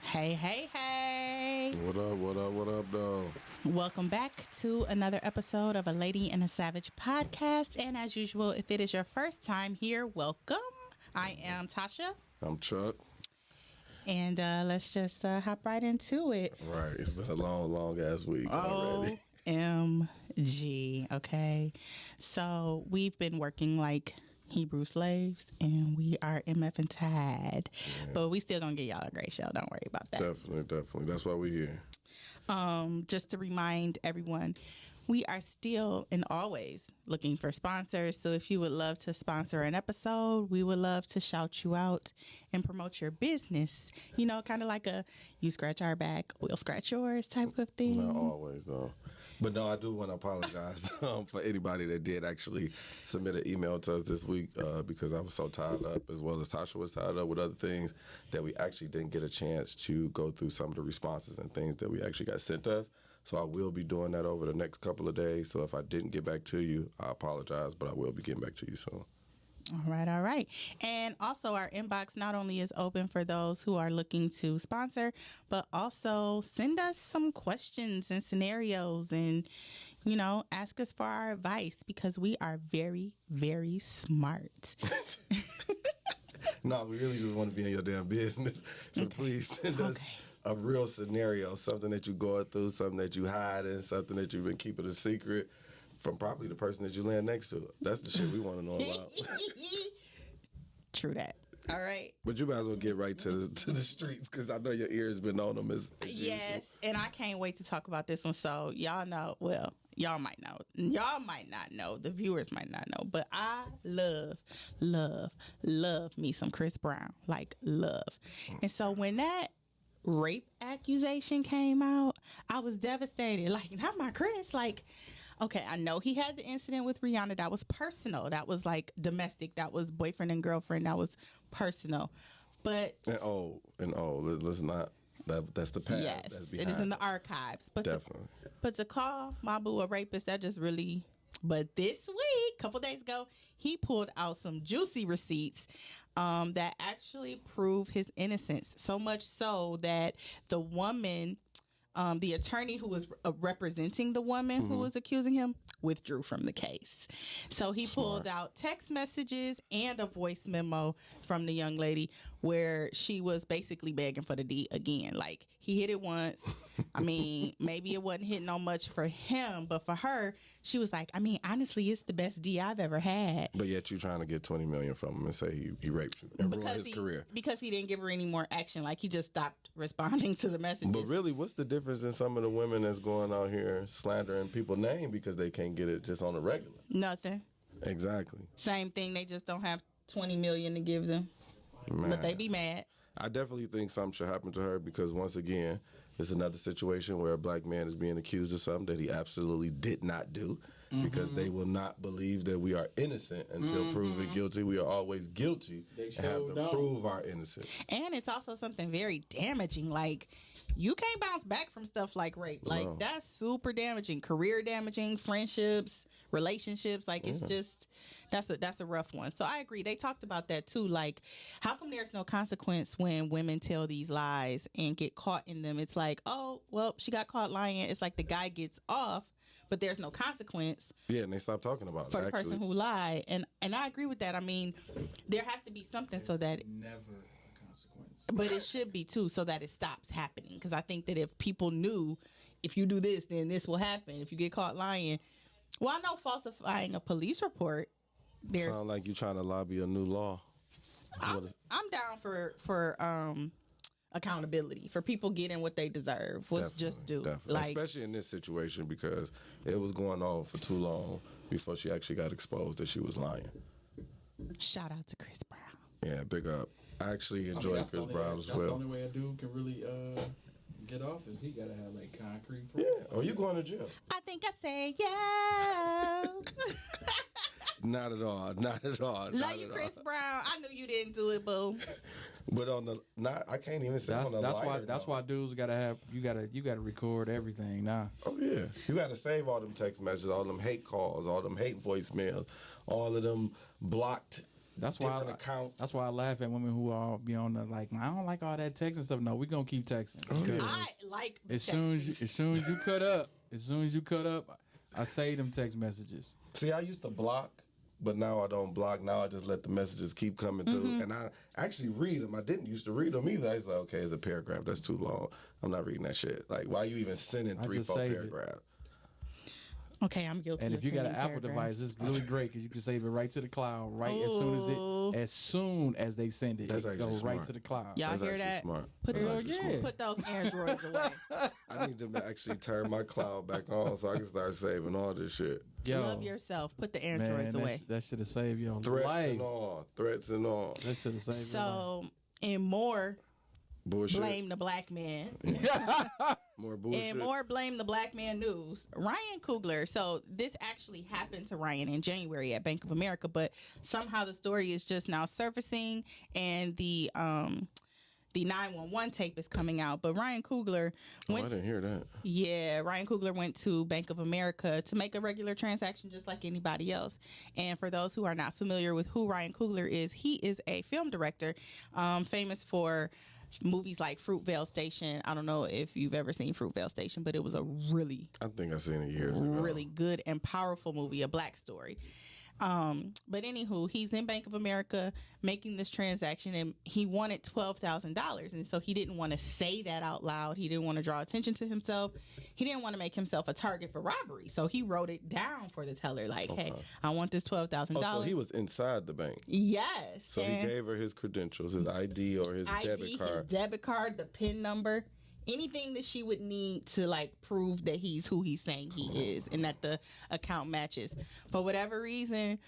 Hey. What up, though? Welcome back to another episode of A Lady and a Savage podcast. And as usual, if it is your first time here, welcome. I am Tosha. I'm Chuck. And let's just hop right into it. Right. It's been a long ass week already. OMG. Okay. So we've been working like Hebrew slaves, and we are MFing tired. Yeah. But we still gonna get y'all a great show. Don't worry about that. Definitely. That's why we're here. Just to remind everyone, we are still and always looking for sponsors. So if you would love to sponsor an episode, we would love to shout you out and promote your business. You know, kind of like a you scratch our back, we'll scratch yours type of thing. Not always, though. But no, I do want to apologize for anybody that did actually submit an email to us this week because I was so tied up, as well as Tosha was tied up with other things, that we actually didn't get a chance to go through some of the responses and things that we actually got sent to us. So I will be doing that over the next couple of days. So if I didn't get back to you, I apologize, but I will be getting back to you soon. All right. And also our inbox not only is open for those who are looking to sponsor, but also send us some questions and scenarios and, you know, ask us for our advice because we are very, very smart. No, we really just want to be in your damn business. So please send us a real scenario, something that you're going through, something that you hiding, something that you've been keeping a secret from probably the person that you land next to. That's the shit we want to know about. True that. All right. But you might as well get right to the streets because I know your ear's been on them. Yes, and I can't wait to talk about this one. So y'all know, well, y'all might know. Y'all might not know. The viewers might not know. But I love me some Chris Brown. Like, love. And so when that rape accusation came out, I was devastated. Like, not my Chris. Like, okay, I know he had the incident with Rihanna. That was personal. That was like domestic. That was boyfriend and girlfriend. That was personal. But let's not. That's the past. Yes, that's it is in the archives. But definitely. But to call my boo a rapist, that just really. But this week, a couple days ago, he pulled out some juicy receipts that actually prove his innocence. So much so that the woman, the attorney who was representing the woman who was accusing him, withdrew from the case. So he pulled out text messages and a voice memo from the young lady where she was basically begging for the D again. Like, he hit it once. I mean, maybe it wasn't hitting on much for him, but for her, she was like, I mean, honestly, it's the best D I've ever had. But yet you're trying to get $20 million from him and say he raped you and ruined his career. Because he didn't give her any more action. Like, he just stopped responding to the messages. But really, what's the difference in some of the women that's going out here slandering people's name because they can't get it just on a regular? Nothing. Exactly. Same thing. They just don't have $20 million to give them. Man. But they be mad. I definitely think something should happen to her because, once again, it's another situation where a black man is being accused of something that he absolutely did not do because they will not believe that we are innocent until proven guilty. We are always guilty and have to prove our innocence. And it's also something very damaging. Like, you can't bounce back from stuff like rape. Like, that's super damaging. Career damaging, friendships, relationships. Like, it's just, that's a rough one. So I agree. They talked about that too. Like, how come there's no consequence when women tell these lies and get caught in them? It's like, oh, well, she got caught lying. It's like the guy gets off, but there's no consequence. Yeah, and they stop talking about it. For the person who lied. And I agree with that. I mean, there has to be something so that... Never a consequence. But it should be, too, so that it stops happening. Because I think that if people knew, if you do this, then this will happen. If you get caught lying... Well, I know falsifying a police report... Sound like you're trying to lobby a new law. I'm down for accountability, for people getting what they deserve. What's just due. Like, especially in this situation because it was going on for too long before she actually got exposed that she was lying. Shout out to Chris Brown. Yeah, big up. I actually enjoy Chris Brown as well. That's the only way a dude can really get off is he gotta have like concrete proof. Yeah. Oh, you going to jail? I think I said yeah. Not at all. Not at all. Love you, Chris Brown. I knew you didn't do it, boo. But on the I can't even say on the lighter. That's why dudes gotta have you gotta record everything now. Oh yeah, you gotta save all them text messages, all them hate calls, all them hate voicemails, all of them blocked. That's why accounts. That's why I laugh at women who all be on the like. I don't like all that texting stuff. No, we gonna keep texting. I like as soon as you cut up, I save them text messages. See, I used to block, but now I don't block. Now I just let the messages keep coming through, and I actually read them. I didn't used to read them either. I was like, okay, it's a paragraph. That's too long. I'm not reading that shit. Like, why are you even sending 3-4 paragraphs? Okay, I'm guilty. And of if you got an Apple paragraphs. device, it's really great because you can save it right to the cloud. Right as soon as they send it, That's it goes smart. right to the cloud. Y'all That's hear actually that? Smart. Put those Androids away. I need to actually turn my cloud back on so I can start saving all this shit. Yo, Love yourself. Put the Androids away. That should have saved your Threats life. and all. Threats and all. That should have saved your life. So, and more Bullshit. blame the black man. More bullshit. And more blame the black man news. Ryan Coogler. So this actually happened to Ryan in January at Bank of America, but somehow the story is just now surfacing, and the 911 tape is coming out. But Ryan Coogler I didn't hear that. Yeah, Ryan Coogler went to Bank of America to make a regular transaction just like anybody else. And for those who are not familiar with who Ryan Coogler is, he is a film director famous for movies like Fruitvale Station. I don't know if you've ever seen Fruitvale Station, but it was a really, I think I've seen it years ago. really good and powerful movie, a black story. But anywho, he's in Bank of America making this transaction, and he wanted $12,000. And so he didn't want to say that out loud. He didn't want to draw attention to himself. He didn't want to make himself a target for robbery. So he wrote it down for the teller, like, hey, I want this $12,000. Oh, so he was inside the bank. Yes. So he gave her his credentials, his ID or his debit card. His debit card, the PIN number. Anything that she would need to like prove that he's who he's saying he is and that the account matches. For whatever reason,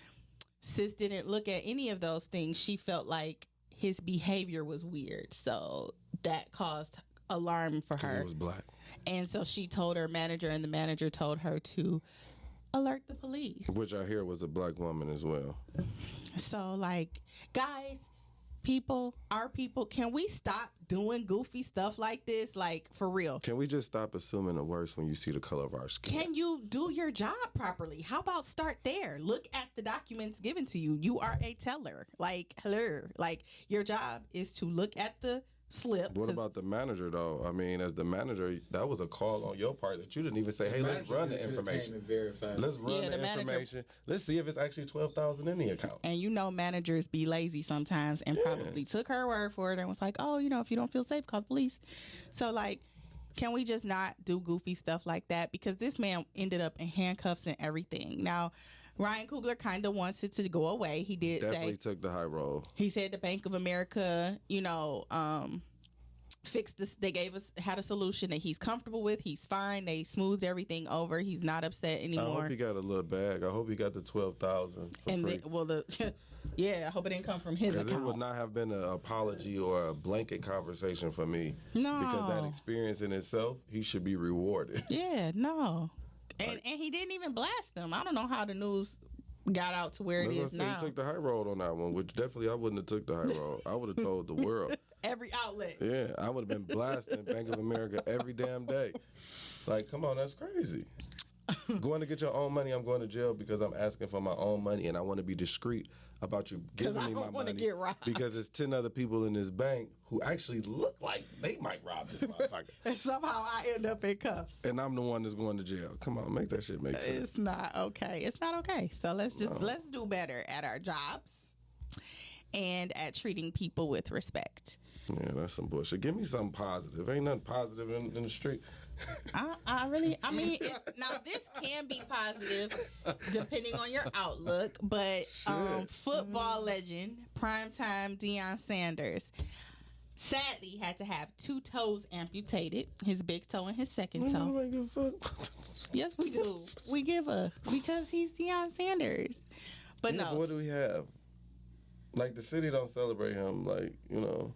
sis didn't look at any of those things. She felt like his behavior was weird. So that caused alarm for her. He was black. And so she told her manager, and the manager told her to alert the police. Which I hear was a black woman as well. So like, guys, our people, can we stop doing goofy stuff like this? Like, for real. Can we just stop assuming the worst when you see the color of our skin? Can you do your job properly? How about start there? Look at the documents given to you. You are a teller. Like, hello. Like, your job is to look at the slip. What about the manager, though? I mean, as the manager, that was a call on your part that you didn't even say, hey, let's run the information. Let's run the information. Let's see if it's actually $12,000 in the account. And you know, managers be lazy sometimes and probably took her word for it and was like, oh, if you don't feel safe, call the police. So, like, can we just not do goofy stuff like that? Because this man ended up in handcuffs and everything. Now, Ryan Coogler kind of wants it to go away. He did Definitely took the high road. He said the Bank of America, fixed this. They had a solution that he's comfortable with. He's fine. They smoothed everything over. He's not upset anymore. I hope he got a little bag. I hope he got the $12,000 for free. I hope it didn't come from his account. Because it would not have been an apology or a blanket conversation for me. No. Because that experience in itself, he should be rewarded. Yeah, no. And he didn't even blast them. I don't know how the news got out to where it is now. He took the high road on that one, which definitely I wouldn't have took the high road. I would have told the world. Every outlet. Yeah, I would have been blasting Bank of America every damn day. Like, come on, that's crazy. Going to get your own money, I'm going to jail because I'm asking for my own money, and I want to be discreet about you giving me my money. Get robbed. Because there's 10 other people in this bank who actually look like they might rob this motherfucker. And somehow I end up in cuffs. And I'm the one that's going to jail. Come on, make that shit make sense. It's not okay. It's not okay. So let's do better at our jobs and at treating people with respect. Yeah, that's some bullshit. Give me something positive. Ain't nothing positive in the street. Now this can be positive depending on your outlook, but football legend, primetime Deion Sanders, sadly had to have 2 toes amputated, his big toe and his second toe. Nobody give a fuck. Yes, we do. We give a, because he's Deion Sanders. But yeah, no. But what do we have? Like the city don't celebrate him. Like Well,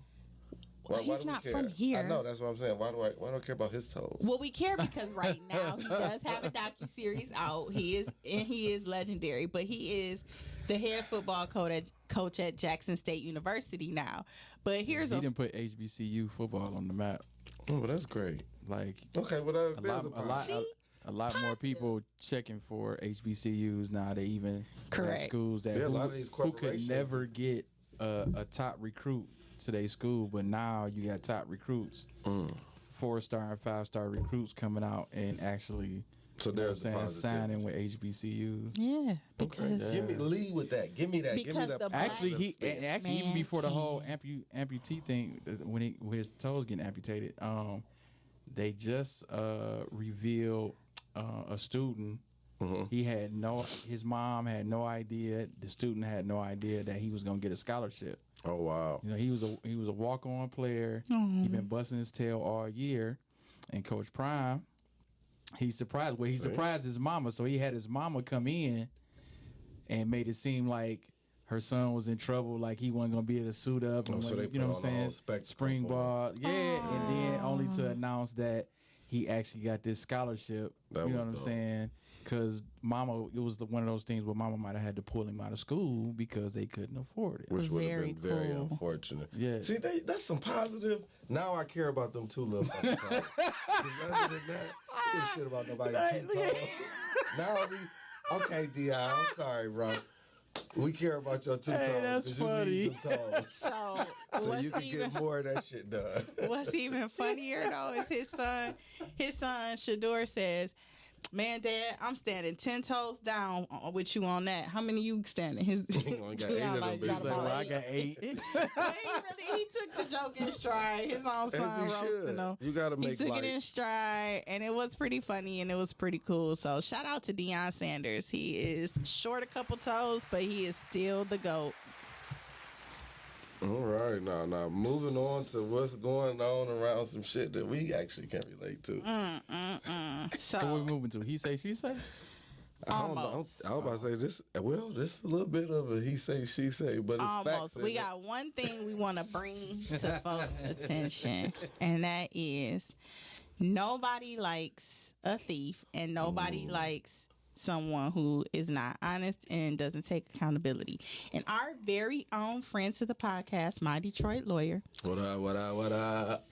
he's do we not care? from here. I know, that's what I'm saying. Why do I care about his toes? Well, we care because right now he does have a docuseries out. He is legendary, but he is the head football coach at Jackson State University now. But he didn't put HBCU football on the map. Oh, well, that's great. Like okay, well, a lot more people checking for HBCUs now. They even correct schools that a lot of these who could never get a top recruit to their school, but now you got top recruits, 4-star and 5-star recruits coming out and actually. So there's signing with HBCUs. Yeah, because give me lead with that. Give me that. Actually, even before the whole amputee thing, when his toes getting amputated, they just revealed a student. Mm-hmm. His mom had no idea. The student had no idea that he was going to get a scholarship. Oh wow! He was a walk-on player. Mm-hmm. He'd been busting his tail all year, and Coach Prime. He surprised his mama, so he had his mama come in and made it seem like her son was in trouble, like he wasn't gonna be able to suit up. And so they you know what I'm saying? Spring ball, yeah, and then only to announce that he actually got this scholarship. You know what I'm saying? Because mama, it was one of those things where mama might have had to pull him out of school because they couldn't afford it. Which would have been very unfortunate. Yeah. See, that's some positive. Now I care about them two little fucking toes. Other than that, I give a shit about nobody two toes. Now okay, Dion, I'm sorry, bro. We care about your two toes. That's funny. You need them toes. So you can get more of that shit done. What's even funnier though is his son. His son Shador says, "Man, Dad, I'm standing 10 toes down with you on that. How many you standing?" He only got 8 of them bitches. I got 8. He took the joke in stride. His own son roasting him. You gotta make He took it in stride, and it was pretty funny, and it was pretty cool. So shout out to Deion Sanders. He is short a couple toes, but he is still the GOAT. All right, now moving on to what's going on around some shit that we actually can relate to. So what we moving to? He say, she say? Almost. I was about to say this. Well, this is a little bit of a he say, she say, but it's almost. facts. We got one thing we want to bring to folks' attention, and that is nobody likes a thief, and nobody likes someone who is not honest and doesn't take accountability. And our very own friend to the podcast, My Detroit Lawyer, what up?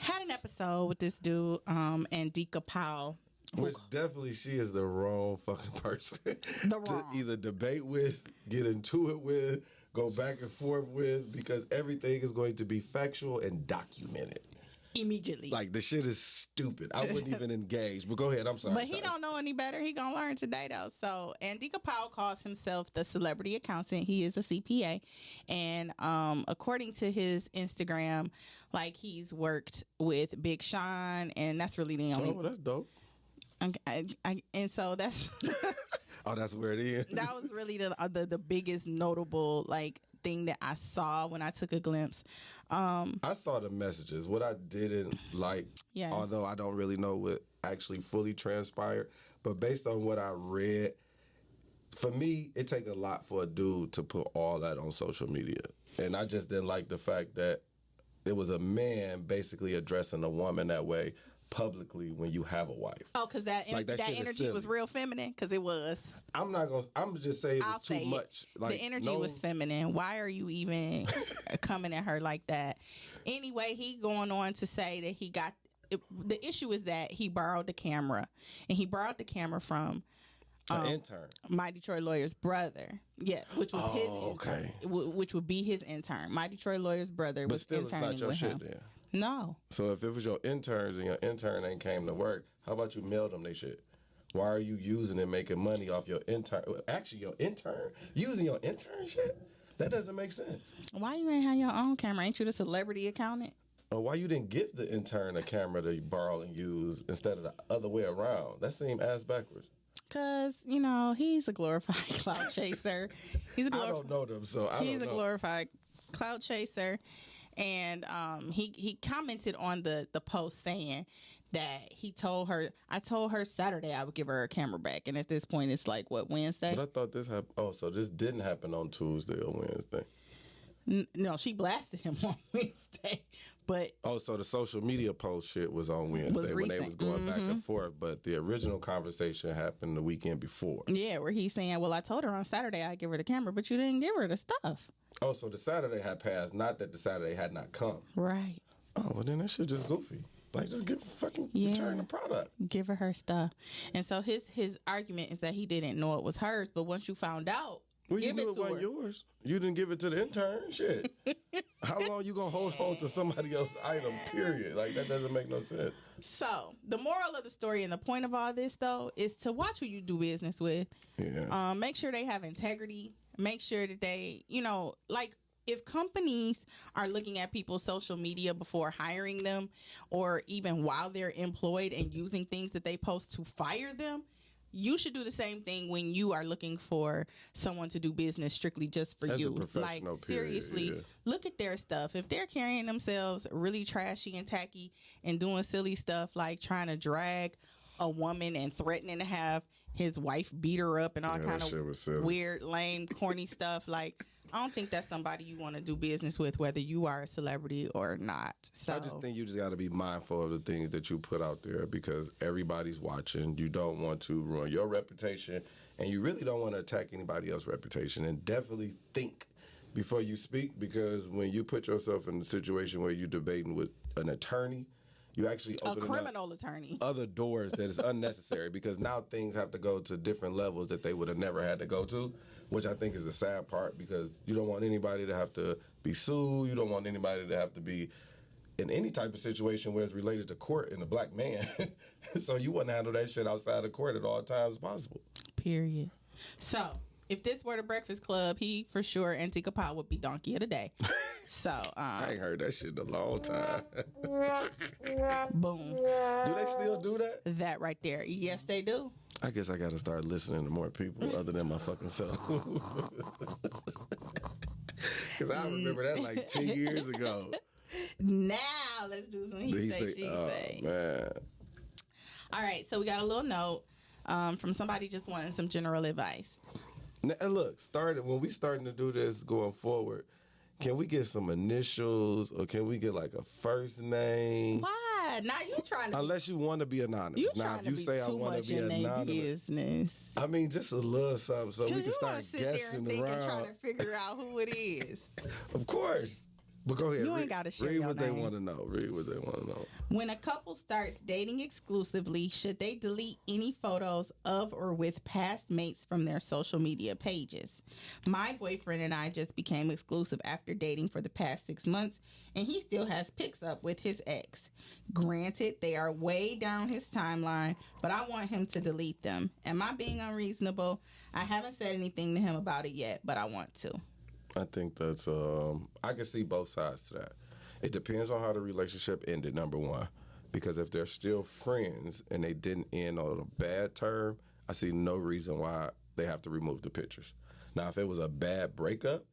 had an episode with this dude, Andika Powell. Which definitely she is the wrong fucking person to either debate with, get into it with, go back and forth with, because everything is going to be factual and documented. Immediately. Like, the shit is stupid. I wouldn't even engage. But go ahead. I'm sorry. But he don't know any better. He gonna learn today, though. So, Andika Powell calls himself the celebrity accountant. He is a CPA. And according to his Instagram, like, he's worked with Big Sean. And that's really the only... Oh, that's dope. And so that's... Oh, that's where it is. That was really the biggest notable, like, thing that I saw when I took a glimpse. I saw the messages. What I didn't like, although I don't really know what actually fully transpired, but based on what I read, for me, it take a lot for a dude to put all that on social media. And I just didn't like the fact that it was a man basically addressing a woman that way publicly when you have a wife. Oh, because that energy was real feminine? Because it was. I'm just saying it was too much. Like, the energy was feminine. Why are you even coming at her like that? Anyway, he going on to say that he got... the issue is that he borrowed the camera. And he borrowed the camera from... an intern. My Detroit Lawyer's brother. Yeah, which was his intern. Okay. Which would be his intern. My Detroit Lawyer's brother was interning with him. But still, it's not your shit then. No. So if it was your interns and your intern ain't came to work, how about you mail them they shit? Why are you using and making money off your intern? Actually, your intern? Using your intern shit? That doesn't make sense. Why you ain't have your own camera? Ain't you the celebrity accountant? Or why you didn't give the intern a camera to borrow and use instead of the other way around? That seemed ass backwards. Because, he's a glorified clout chaser. I don't know them, so I don't know. He's a glorified clout chaser. And he commented on the post saying that I told her Saturday I would give her camera back. And at this point, it's like, what, Wednesday? But I thought this happened. Oh, so this didn't happen on Tuesday or Wednesday. No, she blasted him on Wednesday. But so the social media post shit was on Wednesday when they was going back and forth. But the original conversation happened the weekend before. Yeah, where he's saying, well, I told her on Saturday I'd give her the camera, but you didn't give her the stuff. Oh, so the Saturday had passed, not that the Saturday had not come. Right. Oh, well, then that shit just goofy. Like, just return the product. Give her stuff. And so his argument is that he didn't know it was hers, but once you found out, well, give you it to her. Yours. You didn't give it to the intern. Shit. How long you gonna hold on to somebody else's item? Period. Like, that doesn't make no sense. So the moral of the story and the point of all this, though, is to watch who you do business with. Yeah. Make sure they have integrity. Make sure that they, like, if companies are looking at people's social media before hiring them, or even while they're employed and using things that they post to fire them, you should do the same thing when you are looking for someone to do business strictly just for As you. a professional, like, seriously, look at their stuff. If they're carrying themselves really trashy and tacky and doing silly stuff like trying to drag a woman and threatening to have his wife beat her up and all kind of weird, lame, corny stuff, like, I don't think that's somebody you want to do business with, whether you are a celebrity or not. So I just think you just got to be mindful of the things that you put out there, because everybody's watching. You don't want to ruin your reputation, and you really don't want to attack anybody else's reputation. And definitely think before you speak, because when you put yourself in a situation where you're debating with an attorney, you actually open a criminal attorney other doors that is unnecessary, because now things have to go to different levels that they would have never had to go to, which I think is the sad part, because you don't want anybody to have to be sued. You don't want anybody to have to be in any type of situation where it's related to court and a black man. So you want to handle that shit outside of court at all times possible. Period. So if this were the Breakfast Club, he for sure, Auntie Kapow, would be donkey of the day. So I ain't heard that shit in a long time. Boom. Do they still do that? That right there. Yes, they do. I guess I got to start listening to more people other than my fucking self. Because I remember that like 10 years ago. Now let's do some he say, she say. Man. All right, so we got a little note from somebody just wanting some general advice. Now, look, when we starting to do this going forward, can we get some initials, or can we get like a first name? Why? Now you trying to unless you want to be anonymous. You now trying if you to be say too I want much to be in anonymous, business. I mean, just a little something so we can start sit there guessing and think around. and try to figure out who it is. Of course. But go ahead. You ain't got to share read your what name. they want to know. Read what they want to know. When a couple starts dating exclusively, should they delete any photos of or with past mates from their social media pages? My boyfriend and I just became exclusive after dating for the past 6 months, and he still has pics up with his ex. Granted, they are way down his timeline, but I want him to delete them. Am I being unreasonable? I haven't said anything to him about it yet, but I want to. I think that's, I can see both sides to that. It depends on how the relationship ended, number one. Because if they're still friends and they didn't end on a bad term, I see no reason why they have to remove the pictures. Now, if it was a bad breakup,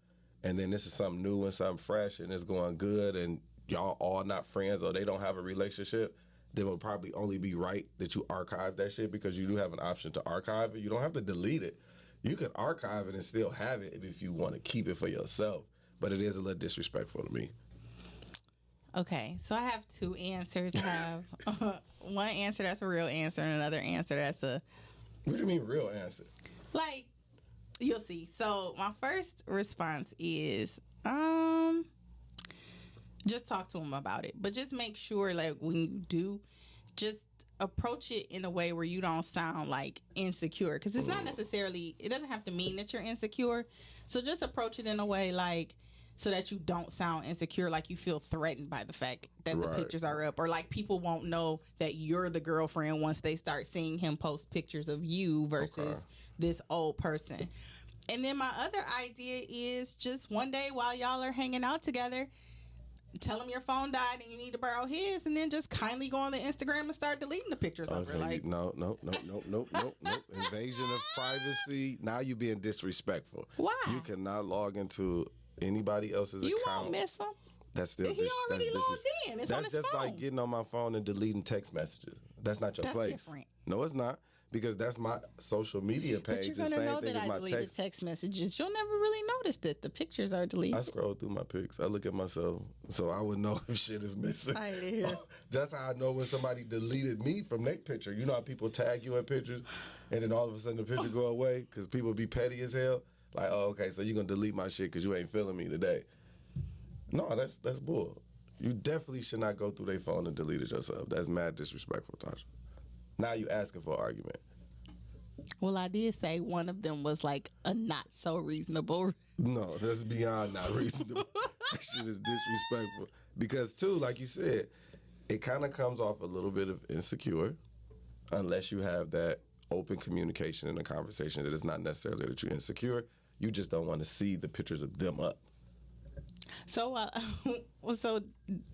and then this is something new and something fresh and it's going good and y'all all not friends or they don't have a relationship, then it would probably only be right that you archive that shit, because you do have an option to archive it. You don't have to delete it. You can archive it and still have it if you want to keep it for yourself. But it is a little disrespectful to me. Okay, so I have two answers. I have one answer that's a real answer and another answer that's a... What do you mean real answer? Like, you'll see. So my first response is, just talk to him about it. But just make sure, like, when you do, just approach it in a way where you don't sound like insecure, because it's not necessarily, it doesn't have to mean that you're insecure. So just approach it in a way like, so that you don't sound insecure, like you feel threatened by the fact that the pictures are up, or like people won't know that you're the girlfriend once they start seeing him post pictures of you versus this old person. And then my other idea is just one day while y'all are hanging out together, tell him your phone died and you need to borrow his, and then just kindly go on the Instagram and start deleting the pictures of her. Like, no. Invasion of privacy. Now you being disrespectful. Why? You cannot log into anybody else's account. You won't miss him. That's still he already logged in. It's on his phone. That's just like getting on my phone and deleting text messages. That's not your place. Different. No, it's not. because that's my social media page. But you're going to know that I deleted text messages. You'll never really notice that the pictures are deleted. I scroll through my pics. I look at myself, so I would know if shit is missing. I hear. That's how I know when somebody deleted me from their picture. You know how people tag you in pictures, and then all of a sudden the picture go away because people be petty as hell. Like, oh, okay, so you're going to delete my shit because you ain't feeling me today. No, that's bull. You definitely should not go through their phone and delete it yourself. That's mad disrespectful, Tosha. Now you asking for an argument. Well, I did say one of them was like a not so reasonable. No, that's beyond not reasonable. That shit is disrespectful. Because, too, like you said, it kind of comes off a little bit of insecure unless you have that open communication in a conversation that it's not necessarily that you're insecure. You just don't want to see the pictures of them up. So,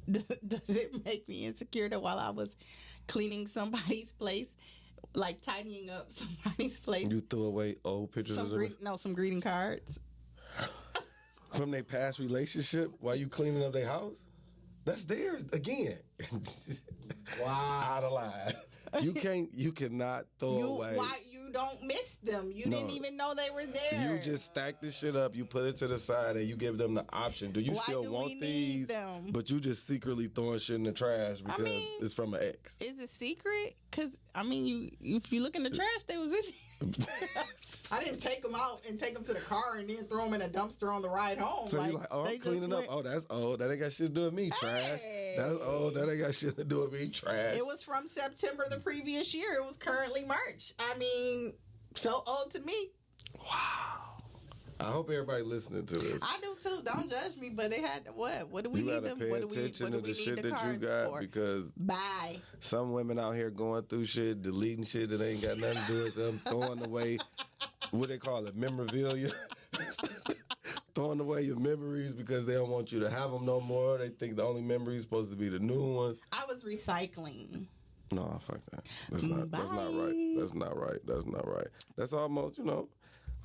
does it make me insecure that while I was cleaning somebody's place, like tidying up somebody's place, you threw away old pictures of them? Some greeting cards from their past relationship while you cleaning up their house? That's theirs again. Wow, out of line. You cannot throw away. Why you don't miss them? You didn't even know they were there. You just stack this shit up, you put it to the side, and you give them the option. Do you still want these? Them? But you just secretly throwing shit in the trash because it's from an ex. Is it secret? Because if you look in the trash, they was in. I didn't take them out and take them to the car and then throw them in a dumpster on the ride home. So you're like, oh, I'm cleaning up. Oh, that's old. That ain't got shit to do with me. Trash. That's old. That ain't got shit to do with me. Trash. It was from September the previous year. It was currently March. Felt old to me. Wow. I hope everybody listening to this. I do too. Don't judge me, but they had what? What do we need them? What do we need the shit that you got for? Because bye. Some women out here going through shit, deleting shit that ain't got nothing to do with them, throwing away what they call it, memorabilia. Throwing away your memories because they don't want you to have them no more. They think the only memory is supposed to be the new ones. I was recycling. No, fuck that. That's not right. That's not right. That's not right. That's almost, a lot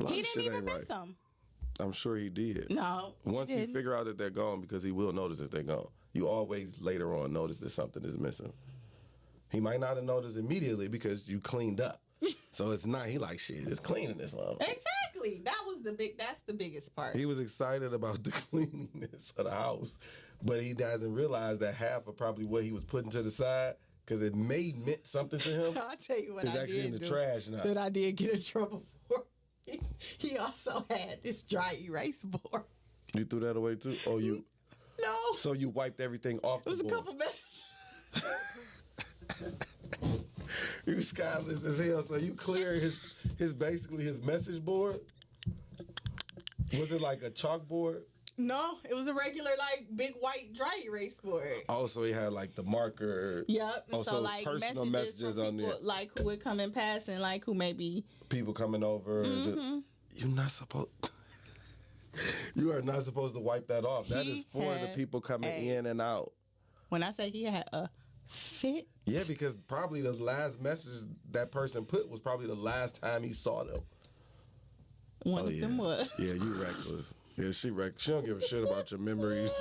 he of shit didn't even ain't miss right. them. I'm sure he did. No. Once he figure out that they're gone, because he will notice that they're gone. You always later on notice that something is missing. He might not have noticed immediately because you cleaned up. So it's not, he like, shit, it's clean in this one. Exactly. That's the biggest part. He was excited about the cleanliness of the house, but he doesn't realize that half of probably what he was putting to the side, because it meant something to him. I'll tell you what it's actually in the trash now. That I did get in trouble for. He also had this dry erase board. You threw that away too? Oh, you? No. So you wiped everything off the board? It was a couple messages. You skyless as hell. So you clear his basically his message board? Was it like a chalkboard? No, it was a regular, big white dry erase board. Oh, so he had, the marker. Yep. Oh, so personal messages from on people, there. Who would come and pass and, who maybe... People coming over. Mm-hmm. You're not supposed... You are not supposed to wipe that off. That is for the people coming in and out. When I say he had a fit... Yeah, because probably the last message that person put was probably the last time he saw them. One of them was. Yeah, you reckless. Yeah, she don't give a shit about your memories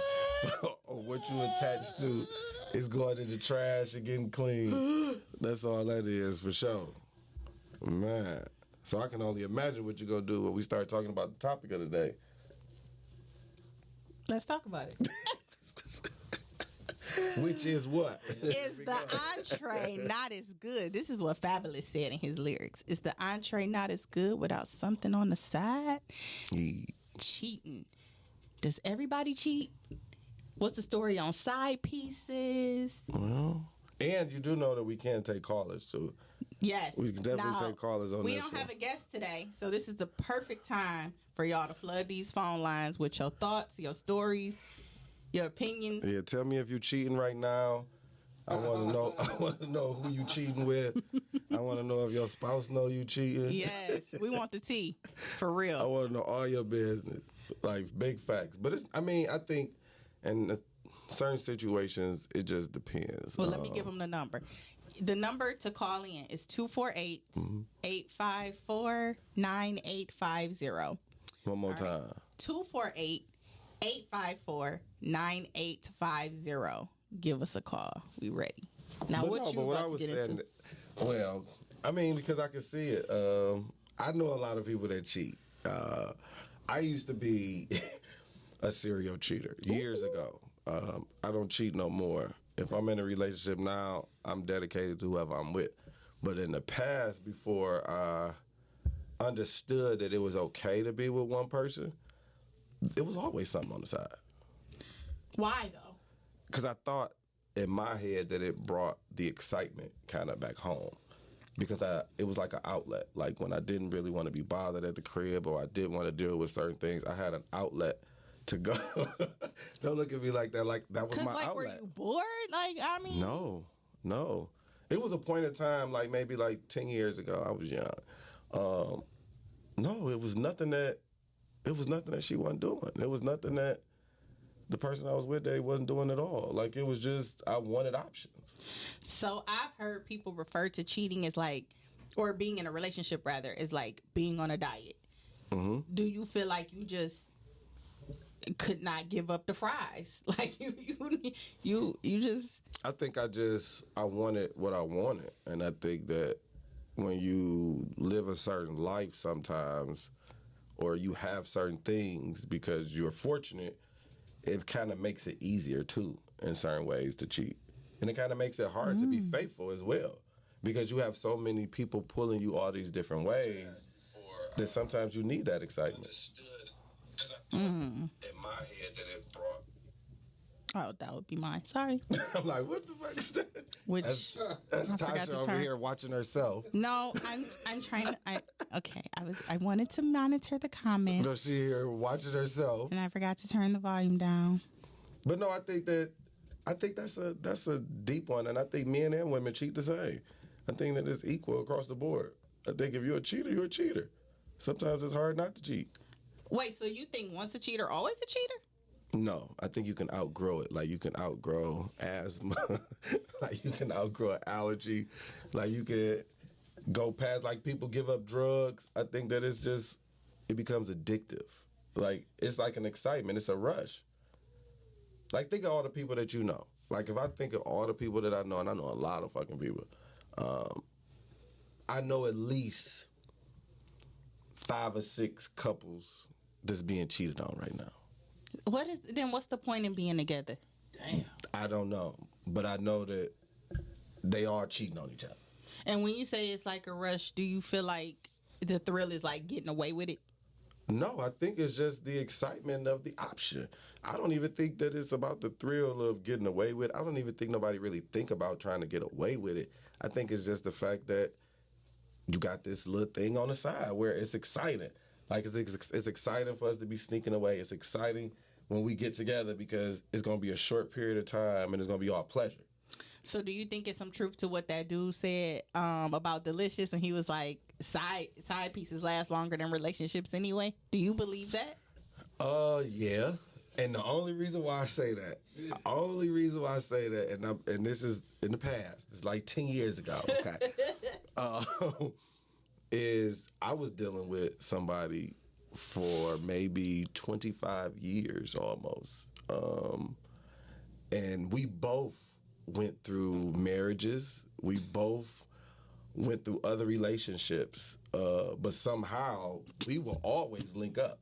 or what you attached to. It's going in the trash and getting clean. That's all that is, for sure. Man. So I can only imagine what you're going to do when we start talking about the topic of the day. Let's talk about it. Which is what? Is the entree not as good? This is what Fabulous said in his lyrics. Is the entree not as good without something on the side? Cheating. Does everybody cheat? What's the story on side pieces? Well, and you do know that we can take callers too. Yes. We can definitely take callers on this. We don't have a guest today, so this is the perfect time for y'all to flood these phone lines with your thoughts, your stories, your opinions. Yeah, tell me if you're cheating right now. I want to know. I want to know who you cheating with. I want to know if your spouse know you cheating. Yes, we want the tea, for real. I want to know all your business, big facts. But I think, in certain situations, it just depends. Well, let me give them the number. The number to call in is 248-854-9850. One more time. 248-854-9850. Give us a call. We ready. Now, what you about to get into? Well, I mean, because I can see it. I know a lot of people that cheat. I used to be a serial cheater years ago. I don't cheat no more. If I'm in a relationship now, I'm dedicated to whoever I'm with. But in the past, before I understood that it was okay to be with one person, it was always something on the side. Why, though? Because I thought in my head that it brought the excitement kind of back home. Because it was like an outlet. Like when I didn't really want to be bothered at the crib or I didn't want to deal with certain things, I had an outlet to go. Don't look at me like that. Like that was my outlet. Were you bored? Like, I mean. No. It was a point in time, like maybe like 10 years ago. I was young. No, it was nothing that she wasn't doing. It was nothing that the person I was with, they wasn't doing at all. Like, it was just, I wanted options. So I've heard people refer to cheating as like, or being in a relationship rather, as like being on a diet. Mm-hmm. Do you feel like you just could not give up the fries? Like you just. I think I wanted what I wanted. And I think that when you live a certain life sometimes, or you have certain things because you're fortunate, it kind of makes it easier, too, in certain ways to cheat. And it kind of makes it hard to be faithful as well because you have so many people pulling you all these different ways that sometimes you need that excitement. In my head that it brought... Oh, that would be mine. Sorry. I'm like, what the fuck is that? Which that's Tosha over here watching herself. No, I'm trying to. I wanted to monitor the comments. No, she here watching herself, and I forgot to turn the volume down. But no, I think that's a deep one, and I think men and women cheat the same. I think that it's equal across the board. I think if you're a cheater, you're a cheater. Sometimes it's hard not to cheat. Wait, so you think once a cheater, always a cheater? No, I think you can outgrow it. Like, you can outgrow asthma. Like, you can outgrow an allergy. Like, you could go past, like, people give up drugs. I think that it becomes addictive. Like, it's like an excitement. It's a rush. Like, think of all the people that you know. Like, if I think of all the people that I know, and I know a lot of fucking people, I know at least 5 or 6 couples that's being cheated on right now. What's the point in being together? Damn. I don't know. But I know that they are cheating on each other. And when you say it's like a rush, do you feel like the thrill is like getting away with it? No, I think it's just the excitement of the option. I don't even think that it's about the thrill of getting away with it. I don't even think nobody really think about trying to get away with it. I think it's just the fact that you got this little thing on the side where it's exciting. Like, it's exciting for us to be sneaking away. It's exciting when we get together because it's going to be a short period of time and it's going to be all pleasure. So do you think it's some truth to what that dude said about Delicious? And he was like, side pieces last longer than relationships anyway. Do you believe that? Yeah. And the only reason why I say that, and this is in the past, it's like 10 years ago, okay, is I was dealing with somebody for maybe 25 years almost. And we both went through marriages. We both went through other relationships. But somehow we will always link up.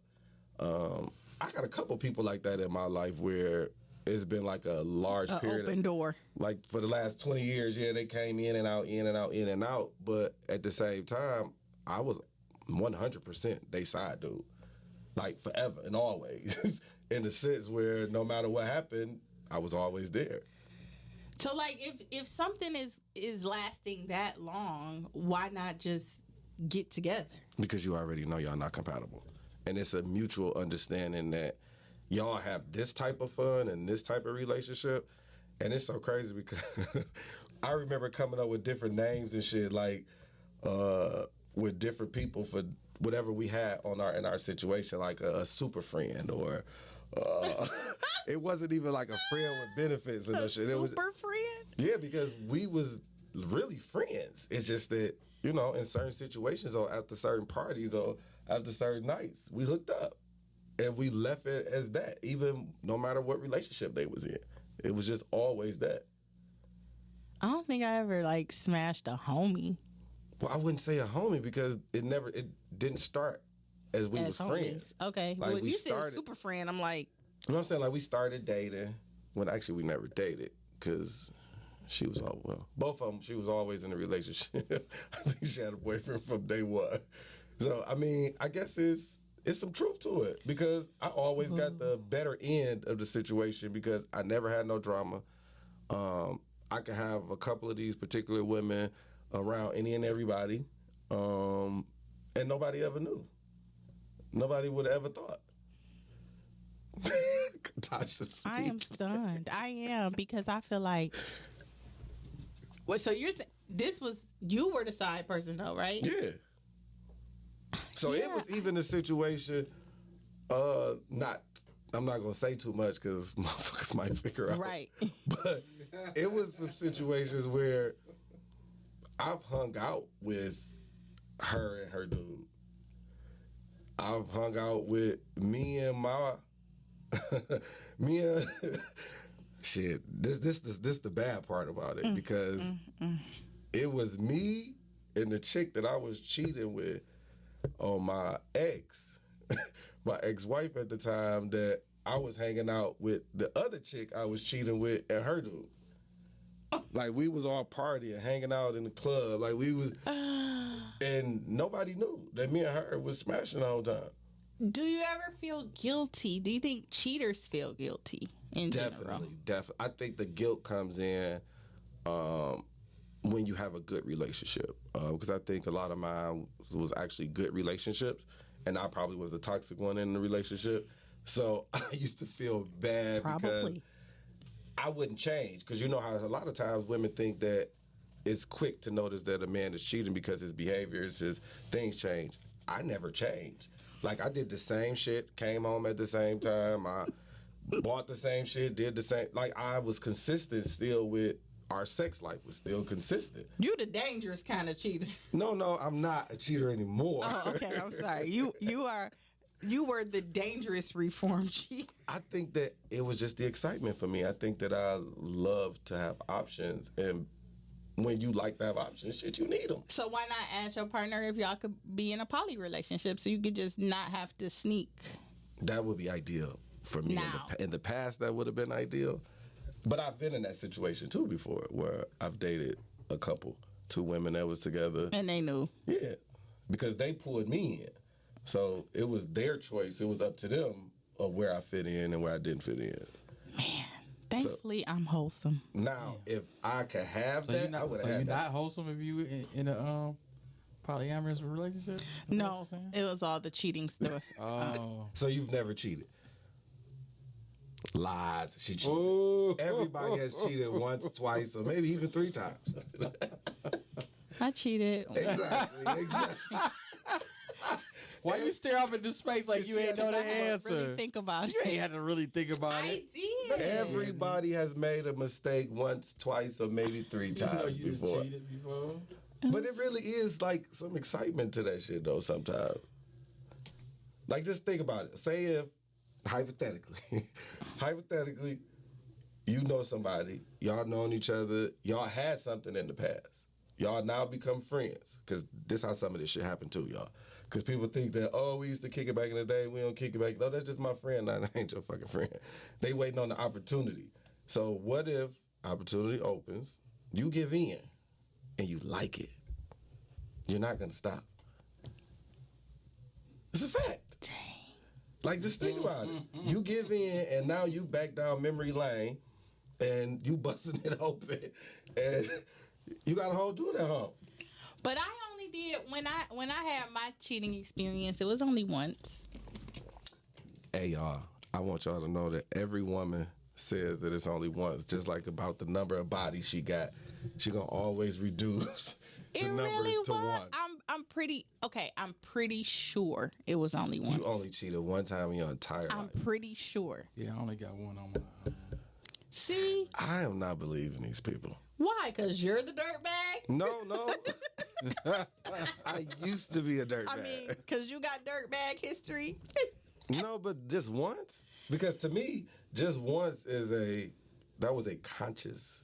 I got a couple people like that in my life where it's been like a large period. Open door. Like for the last 20 years, yeah, they came in and out, in and out, in and out. But at the same time, I was 100% they side dude. Like forever and always. In the sense where no matter what happened, I was always there. So like if something is lasting that long, why not just get together? Because you already know y'all not compatible. And it's a mutual understanding that y'all have this type of fun and this type of relationship. And it's so crazy because I remember coming up with different names and shit, like with different people for whatever we had in our situation, like a super friend or it wasn't even like a friend with benefits and that shit. It was super friend? Yeah, because we was really friends. It's just that, you know, in certain situations or after certain parties or after certain nights, we hooked up. And we left it as that, even no matter what relationship they was in. It was just always that. I don't think I ever, like, smashed a homie. Well, I wouldn't say a homie because it didn't start as we was homies. friends. Okay. Like, well, we you started, said super friend. I'm like, you know what I'm saying? Like, we started dating. Well, actually, we never dated because she was both of them. She was always in a relationship. I think she had a boyfriend from day one. So, I mean, I guess it's some truth to it because I always got the better end of the situation because I never had no drama. I could have a couple of these particular women around any and everybody, and nobody ever knew. Nobody would have ever thought. Tosha, speak. I am stunned. I am because I feel like. Well, so you're saying you were the side person though, right? Yeah. So it was even a situation. I'm not gonna say too much because motherfuckers might figure out. Right. But it was some situations where I've hung out with her and her dude. I've hung out with me and shit. This the bad part about it because it was me and the chick that I was cheating with on my my ex-wife at the time that I was hanging out with the other chick I was cheating with and her dude. Like, we was all partying, hanging out in the club. Like, we was... and nobody knew that me and her was smashing the whole time. Do you ever feel guilty? Do you think cheaters feel guilty in general? Definitely. I think the guilt comes in when you have a good relationship. Because I think a lot of mine was actually good relationships. And I probably was the toxic one in the relationship. So I used to feel bad because I wouldn't change. Because you know how a lot of times women think that it's quick to notice that a man is cheating because his behaviors, his things change. I never changed. Like, I did the same shit, came home at the same time, I bought the same shit, did the same. Like, I was consistent still with our sex life was still consistent. You the dangerous kind of cheater. No, I'm not a cheater anymore. Oh, okay. I'm sorry. You were the dangerous reform cheater. I think that it was just the excitement for me. I think that I love to have options, and when you like to have options, shit, you need them. So why not ask your partner if y'all could be in a poly relationship so you could just not have to sneak? That would be ideal for me. In the past, that would have been ideal. But I've been in that situation, too, before, where I've dated a couple, 2 women that was together. And they knew. Yeah, because they pulled me in. So it was their choice. It was up to them of where I fit in and where I didn't fit in. Man, thankfully, I'm wholesome. Now, if I could have that, I would have had that. So you're not wholesome if you in a polyamorous relationship? No, it was all the cheating stuff. Oh. So you've never cheated? Lies. She cheated. Ooh. Everybody has cheated once, twice, or maybe even 3 times. I cheated. Exactly. Why you stare off into space like you ain't know the answer? Really think about it. You ain't had to really think about it. I did. Everybody has made a mistake once, twice, or maybe 3 times you before. Cheated before. But it really is like some excitement to that shit though sometimes. Like, just think about it. Say if, hypothetically, you know somebody, y'all known each other, y'all had something in the past. Y'all now become friends. Because this how some of this shit happened too, y'all. Because people think that, oh, we used to kick it back in the day, we don't kick it back. No, that's just my friend. Nah, that ain't your fucking friend. They waiting on the opportunity. So what if opportunity opens, you give in, and you like it? You're not going to stop. It's a fact. Dang. Like, just think about it. You give in, and now you back down memory lane, and you busting it open, and you got a whole dude at home. But I only did when I had my cheating experience. It was only once. Hey y'all, I want y'all to know that every woman says that it's only once. Just like about the number of bodies she got, she gonna always reduce the number to 1. I'm pretty sure it was only once. You only cheated one time in your entire life. I'm pretty sure. Yeah, I only got one on my. See, I am not believing these people. Why? Because you're the dirtbag? No. I used to be a dirtbag. I mean, because you got dirtbag history. No, but just once? Because to me, just once that was a conscious,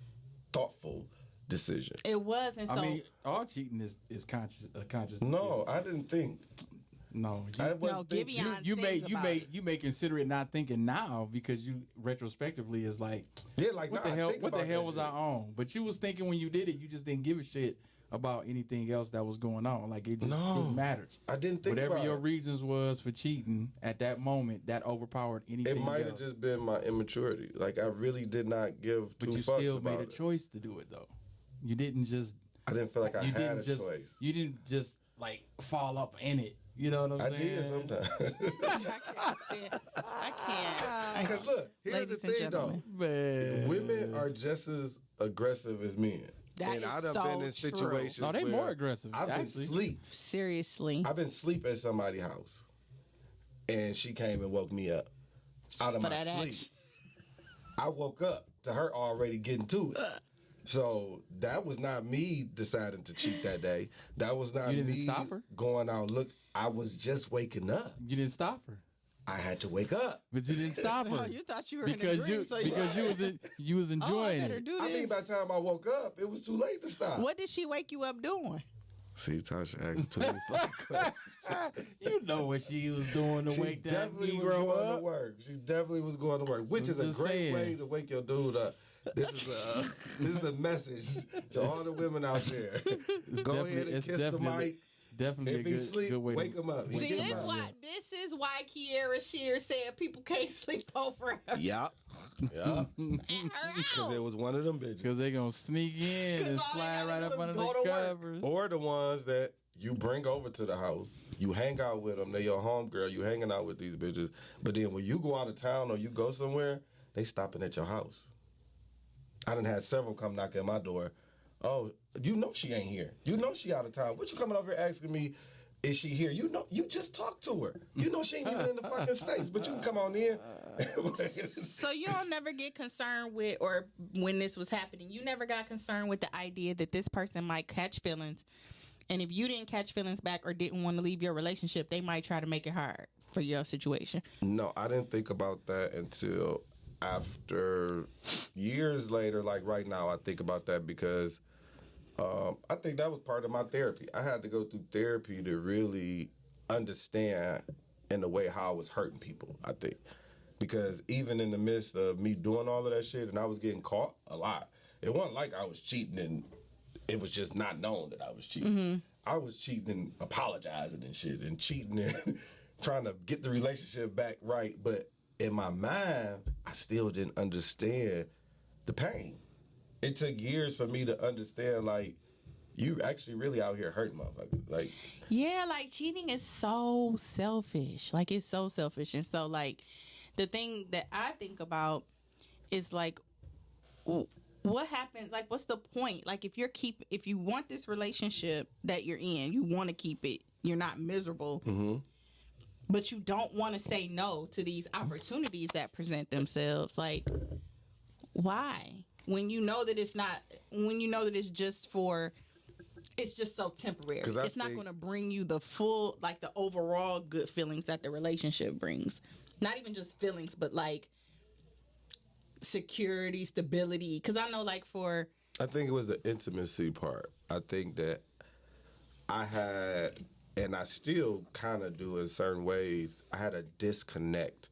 thoughtful decision. It was, and so I mean, all cheating is conscious. A conscious. No, decision. I didn't think. No, I wouldn't think. you may consider it not thinking now because you retrospectively is like, Yeah, like what the hell was I on? But you was thinking when you did it, you just didn't give a shit about anything else that was going on. Like it just didn't matter. I didn't think whatever about your it. reasons was for cheating at that moment, that overpowered anything. It might have just been my immaturity. Like I really did not give two fucks about it. But you still made a choice to do it though. You didn't just. I didn't feel like I had a choice. You didn't just like fall up in it. You know what I'm saying? I did sometimes. I can't. Because look, here's the thing though. Man. Women are just as aggressive as men. That and is I've so been in situations No, they where more aggressive. I've been actually. asleep. Seriously. I've been asleep at somebody's house. And she came and woke me up out of my sleep. Action. I woke up to her already getting to it. So that was not me deciding to cheat that day. That was not You didn't me stop her? going out. Look, I was just waking up. You didn't stop her, I had to wake up. but you didn't stop her Oh, you thought you were because in a dream, you was I enjoying better it. do I this. mean, by the time I woke up, it was too late to stop. What did she wake you up doing? See, Tosha asked too many fucking questions. You know what she was doing to She wake that definitely was Negro going to up. work. She definitely was going to work, which I'm is a just great saying. way to wake your dude up. This is a message to all the women out there. Go ahead and kiss the mic. Definitely If a he good, sleep, good way wake to him up. See, Wake him up. this is why Kiera Shear said people can't sleep over her Yeah. Yeah. at her Because house. it was one of them bitches. because they gonna sneak in 'Cause and all they slide gotta right do up is under go the to work. covers. Or the ones that you bring over to the house, you hang out with them, they your homegirl, you hanging out with these bitches. But then when you go out of town or you go somewhere, they stopping at your house. I done had several come knock at my door. Oh, you know she ain't here. You know she out of town. What you coming over here asking me, is she here? You know, you just talked to her. You know she ain't even in the fucking States, but you can come on in. So you don't never get concerned with, or when this was happening, you never got concerned with the idea that this person might catch feelings. And if you didn't catch feelings back or didn't want to leave your relationship, they might try to make it hard for your situation. No, I didn't think about that until after years later. Like right now, I think about that because I think that was part of my therapy. I had to go through therapy to really understand in the way how I was hurting people, I think. Because even in the midst of me doing all of that shit, and I was getting caught a lot, it wasn't like I was cheating and it was just not known that I was cheating. Mm-hmm. I was cheating and apologizing and shit and cheating and trying to get the relationship back right. But in my mind, I still didn't understand the pain. It took years for me to understand, like, you actually really out here hurting motherfuckers. Like, Yeah, like cheating is so selfish. Like it's so selfish. And so like the thing that I think about is like what happens, like what's the point? Like if you want this relationship that you're in, you want to keep it, you're not miserable. mm-hmm. But you don't want to say no to these opportunities that present themselves. Like why? When you know that it's not, when you know that it's just so temporary. It's not going to bring you the full, like the overall good feelings that the relationship brings. Not even just feelings, but like security, stability. Because I know like I think it was the intimacy part. I think that I had, and I still kind of do in certain ways, I had a disconnect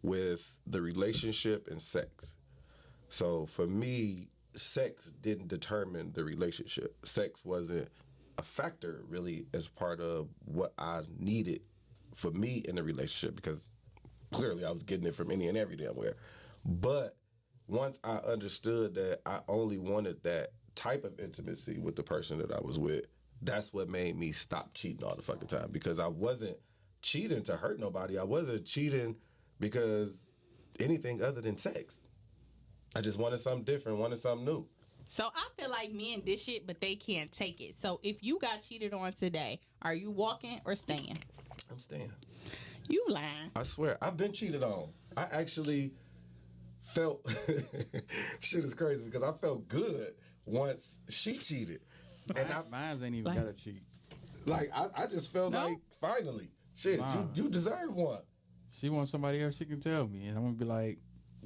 with the relationship and sex. So for me, sex didn't determine the relationship. Sex wasn't a factor really as part of what I needed for me in a relationship because clearly I was getting it from any and every damn where. But once I understood that I only wanted that type of intimacy with the person that I was with, that's what made me stop cheating all the fucking time because I wasn't cheating to hurt nobody. I wasn't cheating because anything other than sex. I just wanted something different, wanted something new. So I feel like men did shit, but they can't take it. So if you got cheated on today, are you walking or staying? I'm staying. You lying. I swear, I've been cheated on. I actually felt, shit is crazy because I felt good once she cheated. And Mine ain't even got to cheat. Like, I just felt like, finally, shit, you deserve one. She wants somebody else she can tell me. And I'm going to be like,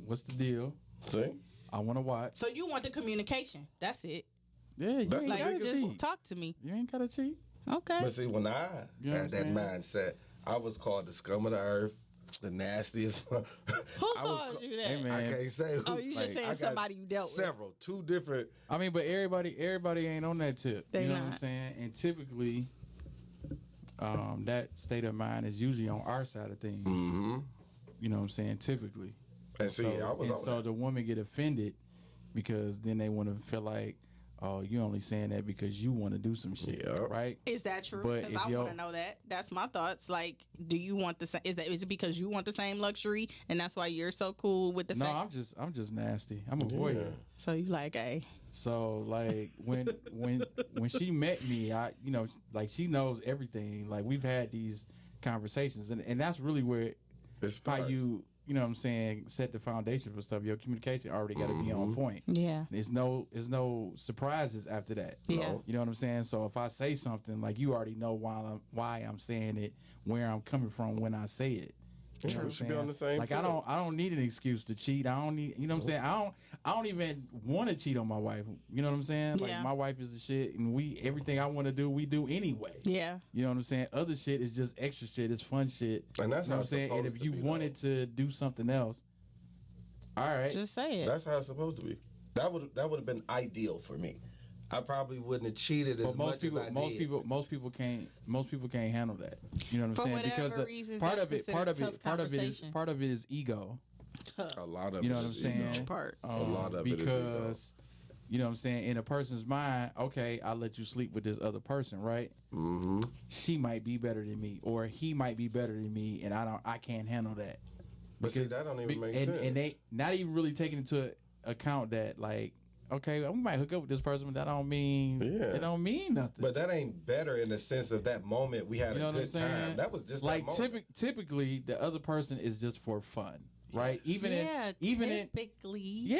what's the deal? See? I want to watch. So you want the communication. That's it. Yeah, you That's ain't the gotta biggest cheat. Just talk to me. You ain't gotta cheat. Okay. But see, when I You know had what that I'm mindset, I was called the scum of the earth, the nastiest. Who called you that? Hey, man. I can't say who. Oh, you just I saying got somebody you dealt with. several, 2 different. I mean, but everybody ain't on that tip. They you know what I'm not. saying? And typically, that state of mind is usually on our side of things. Mm-hmm. You know what I'm saying? Typically. And see, I was on so that. the women get offended because then they want to feel like, oh, you only saying that because you want to do some shit, Yeah. right? Is that true? But Because if I want to know that. That's my thoughts. Like, do you want the same? Is it because you want the same luxury, and that's why you're so cool with the No, fact? I'm just nasty. I'm a voyeur. So you like, hey, So like when she met me, like she knows everything. Like we've had these conversations, and that's really where It starts. how you know what I'm saying, set the foundation for stuff. Your communication already got to be on point. yeah, There's no surprises after that. Yeah. No. You know what I'm saying? So if I say something, like you already know why I'm saying it, where I'm coming from when I say it. You know Yeah, what we I'm should be saying? on the same Like tip. I don't need an excuse to cheat. I don't need, you know what I'm saying? I don't even want to cheat on my wife. You know what I'm saying? Like Yeah. my wife is the shit, and everything I want to do, we do anyway. yeah, You know what I'm saying? Other shit is just extra shit. It's fun shit. And that's you know how what I'm saying? And supposed if to you be, wanted to do something else, all right. just say it. That's how it's supposed to be. That would have been ideal for me. I probably wouldn't have cheated as But much as I did. most people can't handle that. You know what I'm For saying? whatever Because reasons, part that's of it, considered tough conversation. part of it is ego. A lot of You know it what I'm is saying? ego. Part. A lot of it is because you know what I'm saying, in a person's mind, okay, I'll let you sleep with this other person, right? Mm-hmm. She might be better than me, or he might be better than me, and I can't handle that. But see, that don't even make sense. And they not even really taking into account that, like, okay, we might hook up with this person, but that don't mean it don't mean nothing. But that ain't better in the sense of that moment we had You know a what I'm good saying? time. That was just like that moment. typically the other person is just for fun, right? yeah, typically.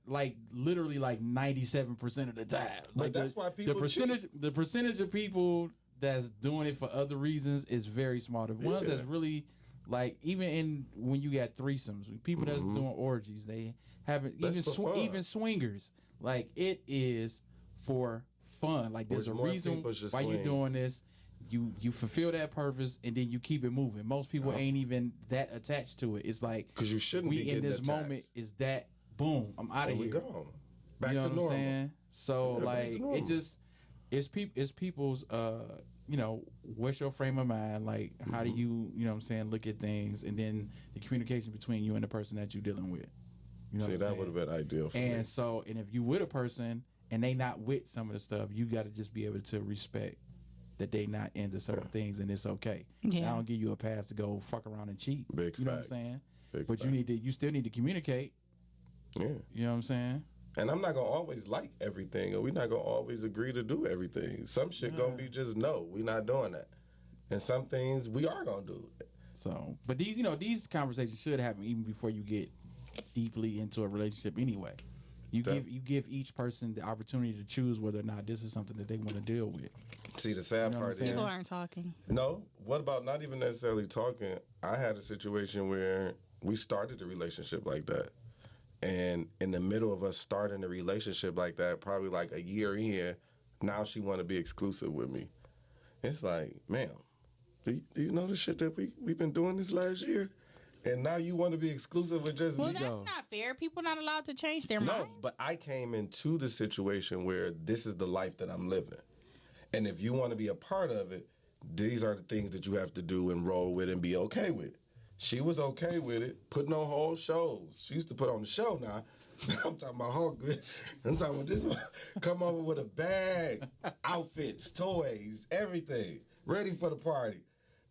Like literally like 97% of the time. But Like that's why people the percentage of people that's doing it for other reasons is very small. The ones Yeah. that's really like, even when you got threesomes, people that's doing orgies, they haven't That's even for fun. even swingers. Like, it is for fun. Like, there's Which a more reason people should why you're swing. doing this. You fulfill that purpose, and then you keep it moving. Most people ain't even that attached to it. It's like, 'Cause you shouldn't we be in getting this attached. moment is that boom, I'm out There of we here. go. Back You know to what normal. I'm saying? So Yeah, back like, to normal. it just it's people's what's your frame of mind? Like, how do you know what I'm saying, look at things, and then the communication between you and the person that you're dealing with. You know See, what I'm that saying? would have been ideal for me. And if you with a person and they not with some of the stuff, you got to just be able to respect that they not into certain things, and it's okay. Yeah. I don't give you a pass to go fuck around and cheat. Big you know what I'm facts. saying? Big But facts. you still need to communicate. Yeah. You know what I'm saying? And I'm not gonna always like everything, or we're not gonna always agree to do everything. Some shit gonna be just no, we're not doing that. And some things we are gonna do. So, but these conversations should happen even before you get deeply into a relationship anyway. You give each person the opportunity to choose whether or not this is something that they want to deal with. See, the sad You know what part I'm is saying? People aren't talking. no. What about not even necessarily talking? I had a situation where we started the relationship like that, and in the middle of us starting the relationship like that, probably like a year in, now she want to be exclusive with me. It's like, ma'am, do you know the shit that we've been doing this last year, and now you want to be exclusive with just Well, me? that's not fair. People not allowed to change their No, minds. but I came into the situation where this is the life that I'm living. And if you want to be a part of it, these are the things that you have to do and roll with and be okay with. She was okay with it, putting on whole shows. She used to put on the show now. I'm talking about her good. I'm talking about this one. Come over with a bag, outfits, toys, everything, ready for the party.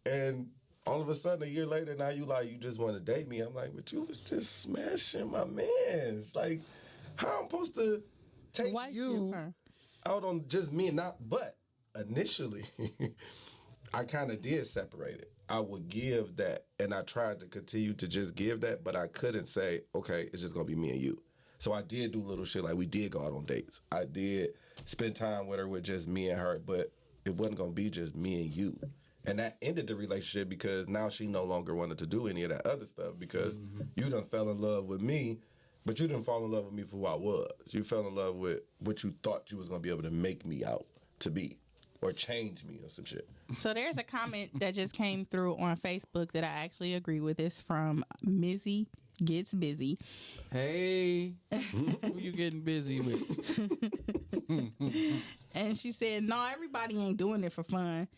And all of a sudden, a year later, now you just want to date me. I'm like, but you was just smashing my mans. Like, how I'm supposed to take Why you out on just me and not? But initially, I kind of did separate it. I would give that, and I tried to continue to just give that, but I couldn't say, okay, it's just going to be me and you. So I did do little shit, like we did go out on dates. I did spend time with her with just me and her, but it wasn't going to be just me and you. And that ended the relationship because now she no longer wanted to do any of that other stuff because you done fell in love with me But you didn't fall in love with me for who I was. You fell in love with what you thought you was going to be able to make me out to be or change me or some shit. So there's a comment that just came through on Facebook that I actually agree with. It's from Mizzy Gets Busy. Hey, who you getting busy with? And she said, no, everybody ain't doing it for fun.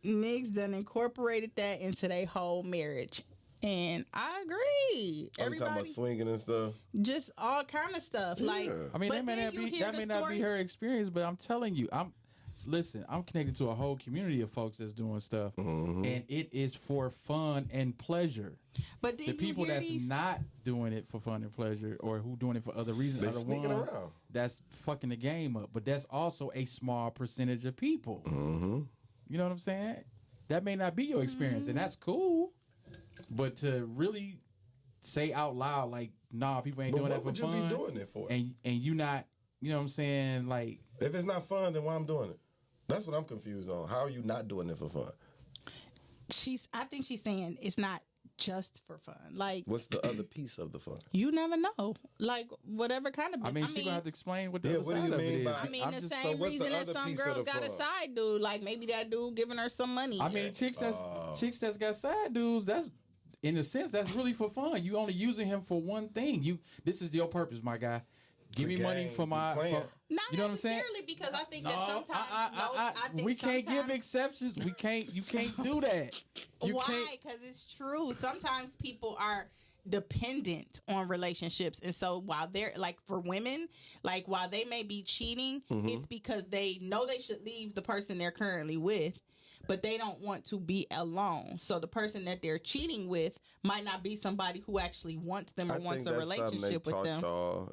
Niggas done incorporated that into their whole marriage. And I agree. Everybody talking about swinging and stuff. Just all kind of stuff. Yeah. Like, I mean, that may not be her experience, but I'm telling you, I'm connected to a whole community of folks that's doing stuff, and it is for fun and pleasure. But the people that's not doing it for fun and pleasure, or who doing it for other reasons, are the ones that's fucking the game up. But that's also a small percentage of people. You know what I'm saying? That may not be your experience, and that's cool. But to really say out loud, like, nah, people ain't doing that for fun. What would you be doing it for? And you not, you know what I'm saying? Like, if it's not fun, then why I'm doing it? That's what I'm confused on. How are you not doing it for fun? I think she's saying it's not just for fun. Like, what's the other piece of the fun? You never know. Like, whatever kind of. I mean, she's gonna have to explain what the other side of it is. I mean, the same reason that some girls got a side dude. Like, maybe that dude giving her some money. I mean, chicks that's got side dudes. That's, in a sense, that's really for fun. You only using him for one thing. This is your purpose, my guy. Give me money for my. Not you know what I'm saying? necessarily, because I think that sometimes I think we can't give exceptions. We can't. You can't do that. Why? Because it's true. Sometimes people are dependent on relationships, and so while they're like, for women, like, while they may be cheating, it's because they know they should leave the person they're currently with, but they don't want to be alone. So the person that they're cheating with might not be somebody who actually wants them or wants a relationship with them.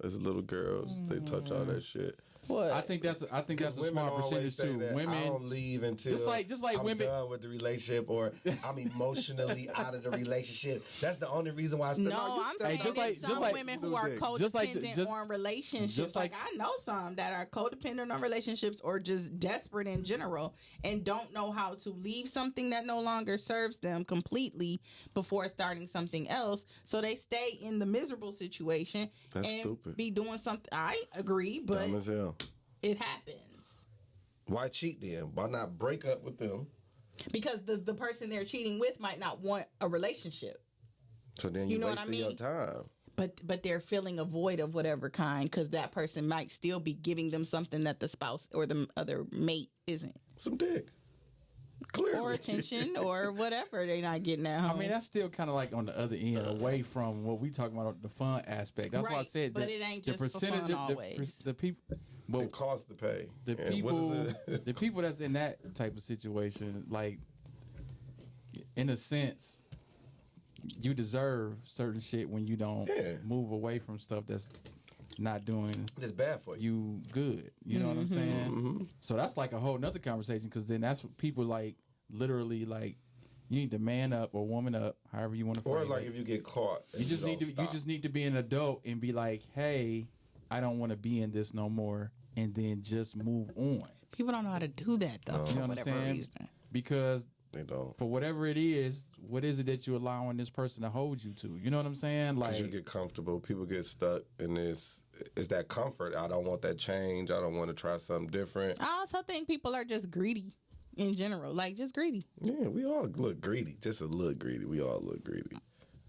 As little girls, they touch all that shit. What? I think that's a small percentage too. Women, I don't leave until just like I'm women done with the relationship, or I'm emotionally out of the relationship. That's the only reason why. I'm saying there's some women who are codependent on relationships. Like, I know some that are codependent on relationships, or just desperate in general, and don't know how to leave something that no longer serves them completely before starting something else. So they stay in the miserable situation be doing something. I agree, but dumb as hell. It happens. Why cheat then? Why not break up with them? Because the person they're cheating with might not want a relationship. So then you wasting your time. But they're feeling a void of whatever kind, because that person might still be giving them something that the spouse or the other mate isn't. Some dick. Clearly. Or attention or whatever they're not getting at home. I mean, that's still kind of like on the other end, away from what we talking about, the fun aspect. That's why I said but it ain't just the percentage for fun of always. the people. Well, it costs to pay. The people that's in that type of situation, like, in a sense, you deserve certain shit when you don't move away from stuff that's not doing it's bad for you good. You know what I'm saying? So that's like a whole nother conversation, because then that's what people like, literally, like, you need to man up or woman up, however you want to phrase it. Or like if you get caught, you just need to be an adult and be like, hey, I don't want to be in this no more, and then just move on. People don't know how to do that though. You know what I'm saying? Reason. Because they don't. For whatever it is, what is it that you're allowing this person to hold you to? You know what I'm saying? Like, you get comfortable. People get stuck in this. It's that comfort. I don't want that change. I don't want to try something different. I also think people are just greedy in general. Like, just greedy. Yeah, we all look greedy. Just a little greedy. We all look greedy.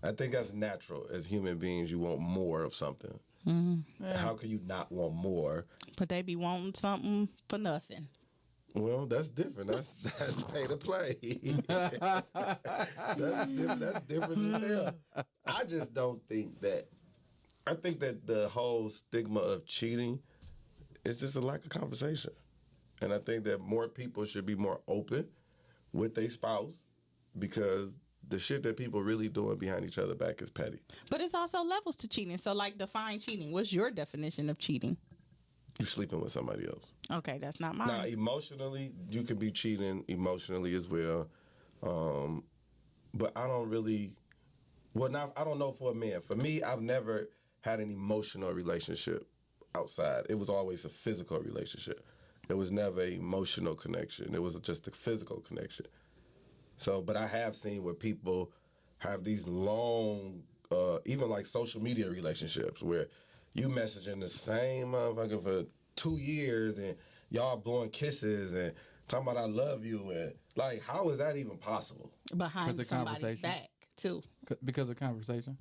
I think that's natural. As human beings, you want more of something. Yeah. How can you not want more? But they be wanting something for nothing. Well, that's different. That's pay to play. That's different as hell. I just don't think that. I think that the whole stigma of cheating is just a lack of conversation, and I think that more people should be more open with their spouse, because the shit that people really doing behind each other back is petty. But it's also levels to cheating. So, like, define cheating. What's your definition of cheating? You sleeping with somebody else. Okay, that's not mine. Now, emotionally, you can be cheating emotionally as well. But I don't really... Well, now, I don't know for a man. For me, I've never had an emotional relationship outside. It was always a physical relationship. It was never an emotional connection. It was just a physical connection. So, but I have seen where people have these long even like social media relationships where you messaging the same motherfucker for 2 years and y'all blowing kisses and talking about I love you and like how is that even possible? Behind somebody's back too. Because of conversation.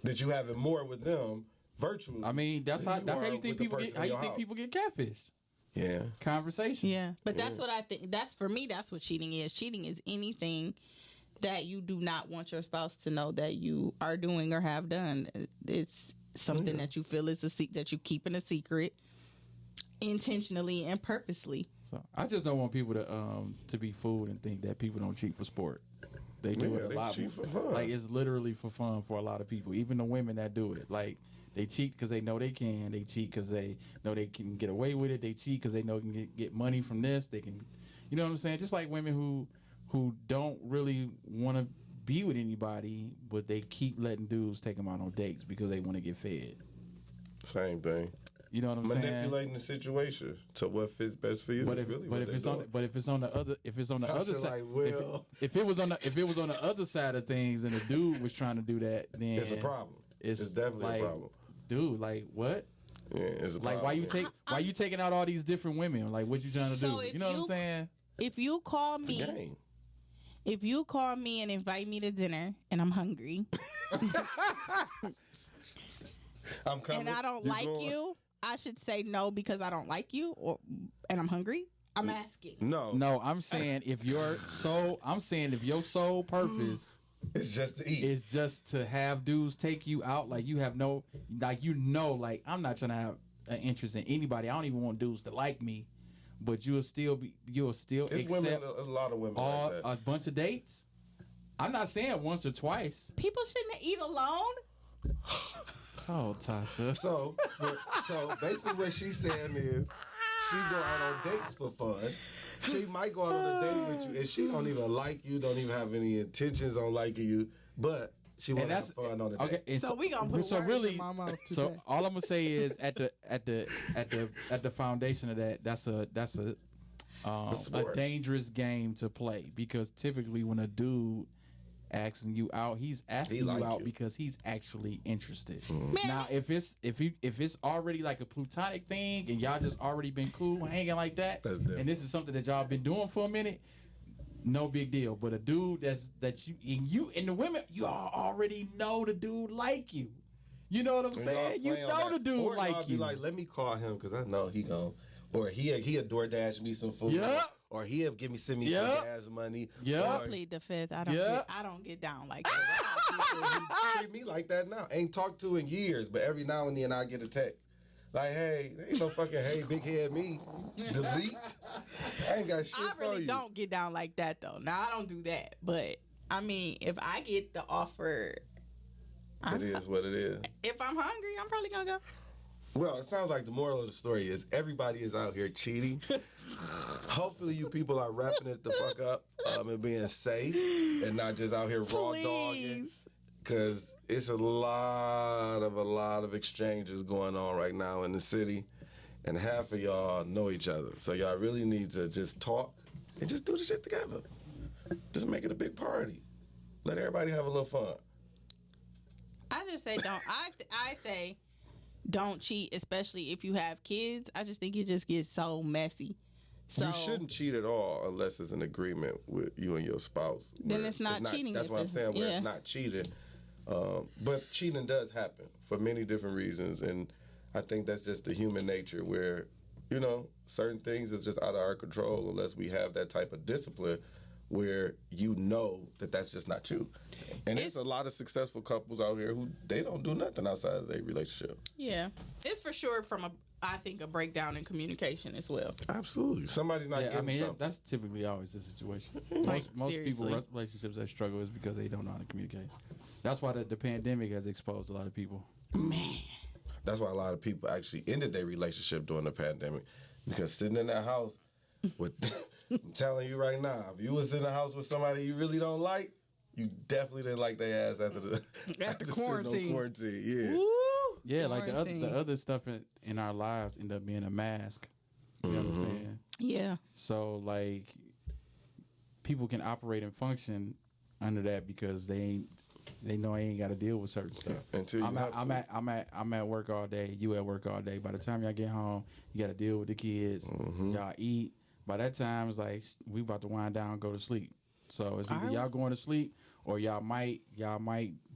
That you having more with them virtually. I mean, that's how you think people get catfished. Yeah. Conversation. Yeah. But that's what I think. That's for me, that's what cheating is. Cheating is anything that you do not want your spouse to know that you are doing or have done. It's something that you feel is that you keep in a secret intentionally and purposely. So I just don't want people to be fooled and think that people don't cheat for sport. They do it a lot. Cheat for fun. Like it's literally for fun for a lot of people. Even the women that do it, like they cheat because they know they can. They cheat because they know they can get away with it. They cheat because they know they can get money from this. They can, you know what I'm saying? Just like women who don't really want to be with anybody, but they keep letting dudes take them out on dates because they want to get fed. Same thing. You know what I'm saying? Manipulating the situation to what fits best for you. But if it's on the other side, like, well, if it was on the other side of things, and the dude was trying to do that, then it's a problem. It's definitely a problem. Dude, like what? Yeah, it's a problem. Like why you taking out all these different women? Like what you trying to do? You know what I'm saying? If you call me, and invite me to dinner, and I'm hungry, I'm coming, and I don't like you, I should say no because I don't like you, and I'm hungry. I'm asking. No. I'm saying if your sole purpose it's just to eat. It's just to have dudes take you out. Like you have like I'm not trying to have an interest in anybody. I don't even want dudes to like me. But you'll still accept women, a lot of women like that. A bunch of dates. I'm not saying once or twice. People shouldn't eat alone. Oh, Tosha. So basically what she's saying is she go out on dates for fun. She might go out on a date with you and she don't even like you, don't even have any intentions on liking you, but she want to have fun on the date. Okay, so we gonna put words in my mouth today. So all I'm gonna say is at the foundation of that, that's a dangerous game to play because typically when a dude asking you out, he's asking you out because he's actually interested. Now, if it's already like a platonic thing and y'all just already been cool hanging like that, and this is something that y'all been doing for a minute, no big deal. But a dude that you and the women, you all already know the dude like you. You know what I'm saying? You know the dude like you. Be like, let me call him because I know he gon', or he DoorDash me some food. Yep. Or he'll send me some gas money. I plead the fifth. I don't get down like that. He treat me like that now. Ain't talked to in years, but every now and then I get a text. Like, hey, there ain't no fucking hey, big head me. Delete. I ain't got shit for you. I really don't get down like that, though. Now, I don't do that. But, I mean, if I get the offer... It is what it is. If I'm hungry, I'm probably going to go. Well, it sounds like the moral of the story is everybody is out here cheating. Hopefully you people are wrapping it the fuck up and being safe and not just out here raw dogging. Because it's a lot of exchanges going on right now in the city. And half of y'all know each other. So y'all really need to just talk and just do the shit together. Just make it a big party. Let everybody have a little fun. I just say don't. I say don't cheat, especially if you have kids. I just think it just gets so messy. So you shouldn't cheat at all unless it's an agreement with you and your spouse. Then it's not cheating. That's what I'm saying. Where it's not cheating. But cheating does happen for many different reasons, and I think that's just the human nature where, you know, certain things is just out of our control unless we have that type of discipline where you know that that's just not you. And there's a lot of successful couples out here who they don't do nothing outside of their relationship. Yeah. It's for sure from I think a breakdown in communication as well. Absolutely. Somebody's not getting something. That's typically always the situation. Like, most people relationships that struggle is because they don't know how to communicate. That's why the pandemic has exposed a lot of people. Man. That's why a lot of people actually ended their relationship during the pandemic. Because sitting in that house with I'm telling you right now, if you was in a house with somebody you really don't like, you definitely didn't like their ass after quarantine. Yeah. Woo! Yeah, like the other stuff in our lives end up being a mask. You know what I'm saying? Yeah. So like people can operate and function under that because they ain't they know I ain't got to deal with certain stuff. Until you I'm at work all day. You at work all day. By the time y'all get home, you got to deal with the kids. Mm-hmm. Y'all eat. By that time, it's like we about to wind down and go to sleep. So it's either y'all going to sleep or y'all might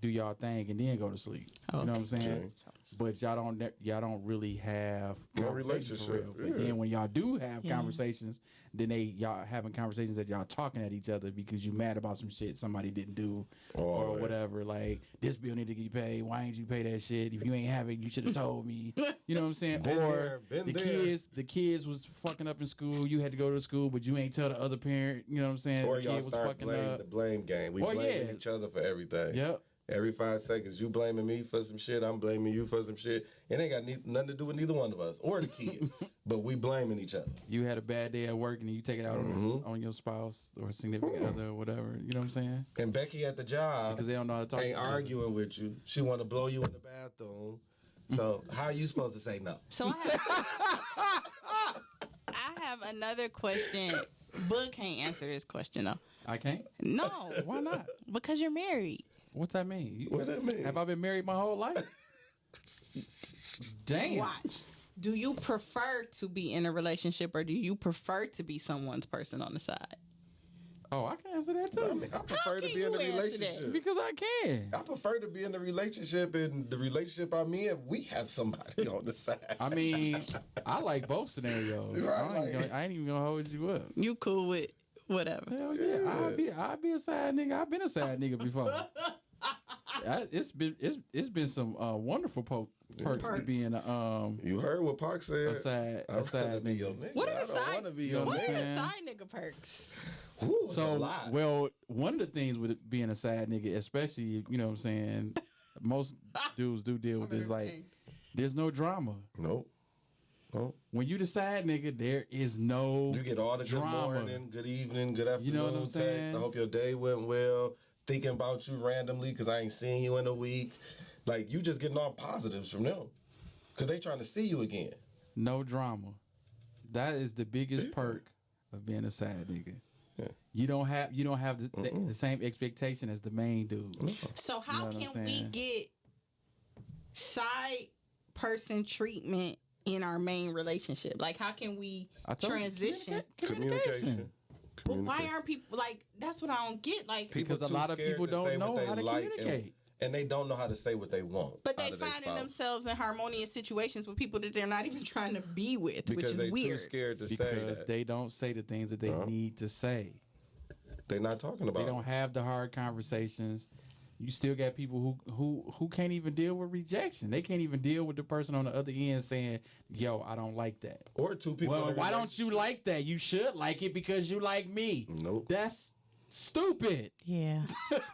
do y'all thing and then go to sleep. You know what I'm saying? Okay. But y'all don't really have No conversations for relationship. real. But Yeah. then when y'all do have conversations, then y'all having conversations that y'all talking at each other because you mad about some shit somebody didn't do or whatever. Like, this bill need to get paid. Why ain't you pay that shit? If you ain't have it, you should have told me. You know what I'm saying? The kids was fucking up in school. You had to go to school, but you ain't tell the other parent. You know what I'm saying? Or the y'all kid was start fucking playing up. the blame game. We blaming each other for everything. Yep. Every 5 seconds, you blaming me for some shit. I'm blaming you for some shit. It ain't got nothing to do with neither one of us or the kid. But we blaming each other. You had a bad day at work and then you take it out on your spouse or significant other or whatever. You know what I'm saying? And Becky at the job Because they don't know how to talk. ain't arguing with you. She want to blow you in the bathroom. So how are you supposed to say no? So I have another question. Boog can't answer this question though. I can't? No. Why not? Because you're married. What's that mean? What that mean? Have I been married my whole life? Damn. Watch. Do you prefer to be in a relationship or do you prefer to be someone's person on the side? Oh, I can answer that too. I mean, I prefer to be in a relationship. Because I can. I prefer to be in a relationship, and the relationship I'm in, we have somebody on the side. I mean, I like both scenarios. Right. I ain't even gonna hold you up. You cool with whatever. Hell yeah. I'd be a side nigga. I've been a side nigga before. It's been some wonderful perks to be in a You heard what Pac said. a side be nigga. your nigga. What are I the don't side? wanna be your What are nigga. the side nigga perks? Ooh, it's a So, lot. well, one of the things with it being a side nigga, especially, you know what I'm saying, most dudes do deal with this, like, there's no drama. Nope. When you the side nigga, there is no You get all the drama. good morning, good evening, good afternoon. You know what I'm text. saying? I hope your day went well. Thinking about you randomly because I ain't seen you in a week. Like, you just getting all positives from them because they trying to see you again. No drama. That is the biggest perk of being a side nigga. Yeah. You don't have the same expectation as the main dude. So how You know what I'm can we saying? get side person treatment in our main relationship? Like, how can we I told you, transition? communication. But why aren't people like? That's what I don't get. Like, People Because a too lot of scared people to don't say what know they how to like communicate. and they don't know how to say what they want. but they out of their finding spouse. themselves in harmonious situations with people that they're not even trying to be with, because which is they weird. too scared to say Because that. they don't say the things that they need to say. They're not talking about They it. don't have the hard conversations. You still got people who can't even deal with rejection. They can't even deal with the person on the other end saying, "Yo, I don't like that." Or two people. Well, in a why don't you like that? You should like it because you like me. Nope. That's stupid. Yeah,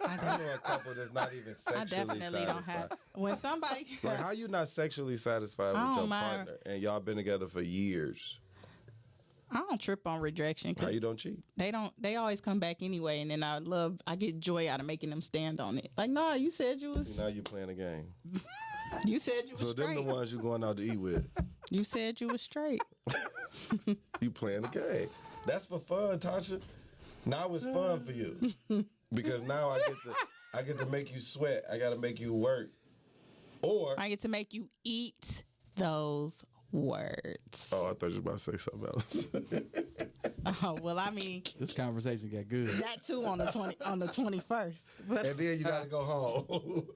I know a couple that's not even sexually I definitely satisfied. don't have. When somebody, Like, how you not sexually satisfied with I your don't mind. partner and y'all been together for years? I don't trip on rejection How because you don't cheat? they don't. They always come back anyway, and then I get joy out of making them stand on it. Like, no, you said you was. See, now you playing a game. You said you was So them straight. the ones you going out to eat with. You said you was straight. You playing a game. That's for fun, Tasha. Now it's fun for you because now I get to make you sweat. I got to make you work. Or I get to make you eat those words. oh, I thought you were about to say something else. Oh, well, I mean, This conversation got good. that too on the 21st. But And then you got to go home.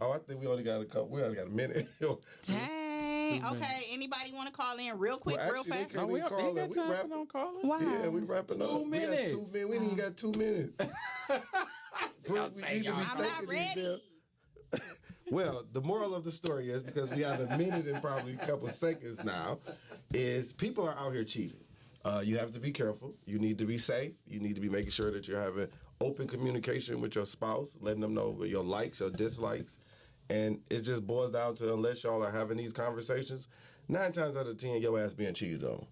Oh, I think we only got a minute. dang. Okay, anybody want to call in real quick, Well, real actually, they fast? can't- Oh, we we ain't call got it. We time wrap for no calling. Wow. Yeah, we wrapping up. 2 We got 2 minutes. minutes. We ain't even got 2 minutes. We need to be I'm not thinking these ready. Well, the moral of the story is, because we have a minute and probably a couple seconds now, is people are out here cheating. You have to be careful. You need to be safe. You need to be making sure that you're having open communication with your spouse, letting them know your likes, your dislikes. And it just boils down to, unless y'all are having these conversations, 9 times out of 10, your ass being cheated on.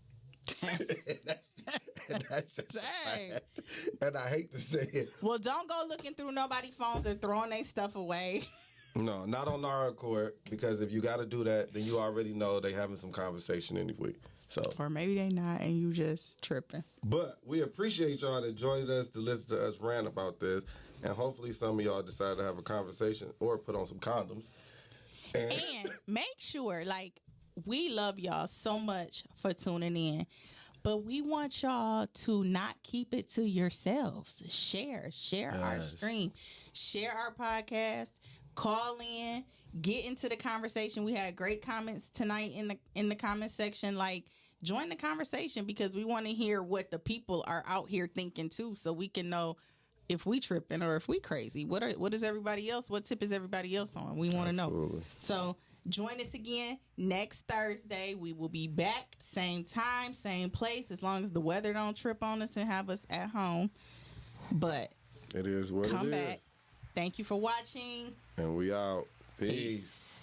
and that's just Dang. fact. And I hate to say it. Well, don't go looking through nobody's phones or throwing their stuff away. No, not on our accord, because if you got to do that, then you already know they having some conversation anyway. So, or maybe they not, and you just tripping. But we appreciate y'all that joined us to listen to us rant about this, and hopefully some of y'all decide to have a conversation or put on some condoms. And make sure, like, we love y'all so much for tuning in, but we want y'all to not keep it to yourselves. Share our stream, share our podcast, call in, get into the conversation. We had great comments tonight in the comment section. Like, join the conversation because we want to hear what the people are out here thinking too, so we can know if we tripping or if we crazy. What is everybody else? What tip is everybody else on? We want to know. So join us again next Thursday. We will be back, same time, same place, as long as the weather don't trip on us and have us at home. But it is what come it back. is. Thank you for watching. And we out. Peace.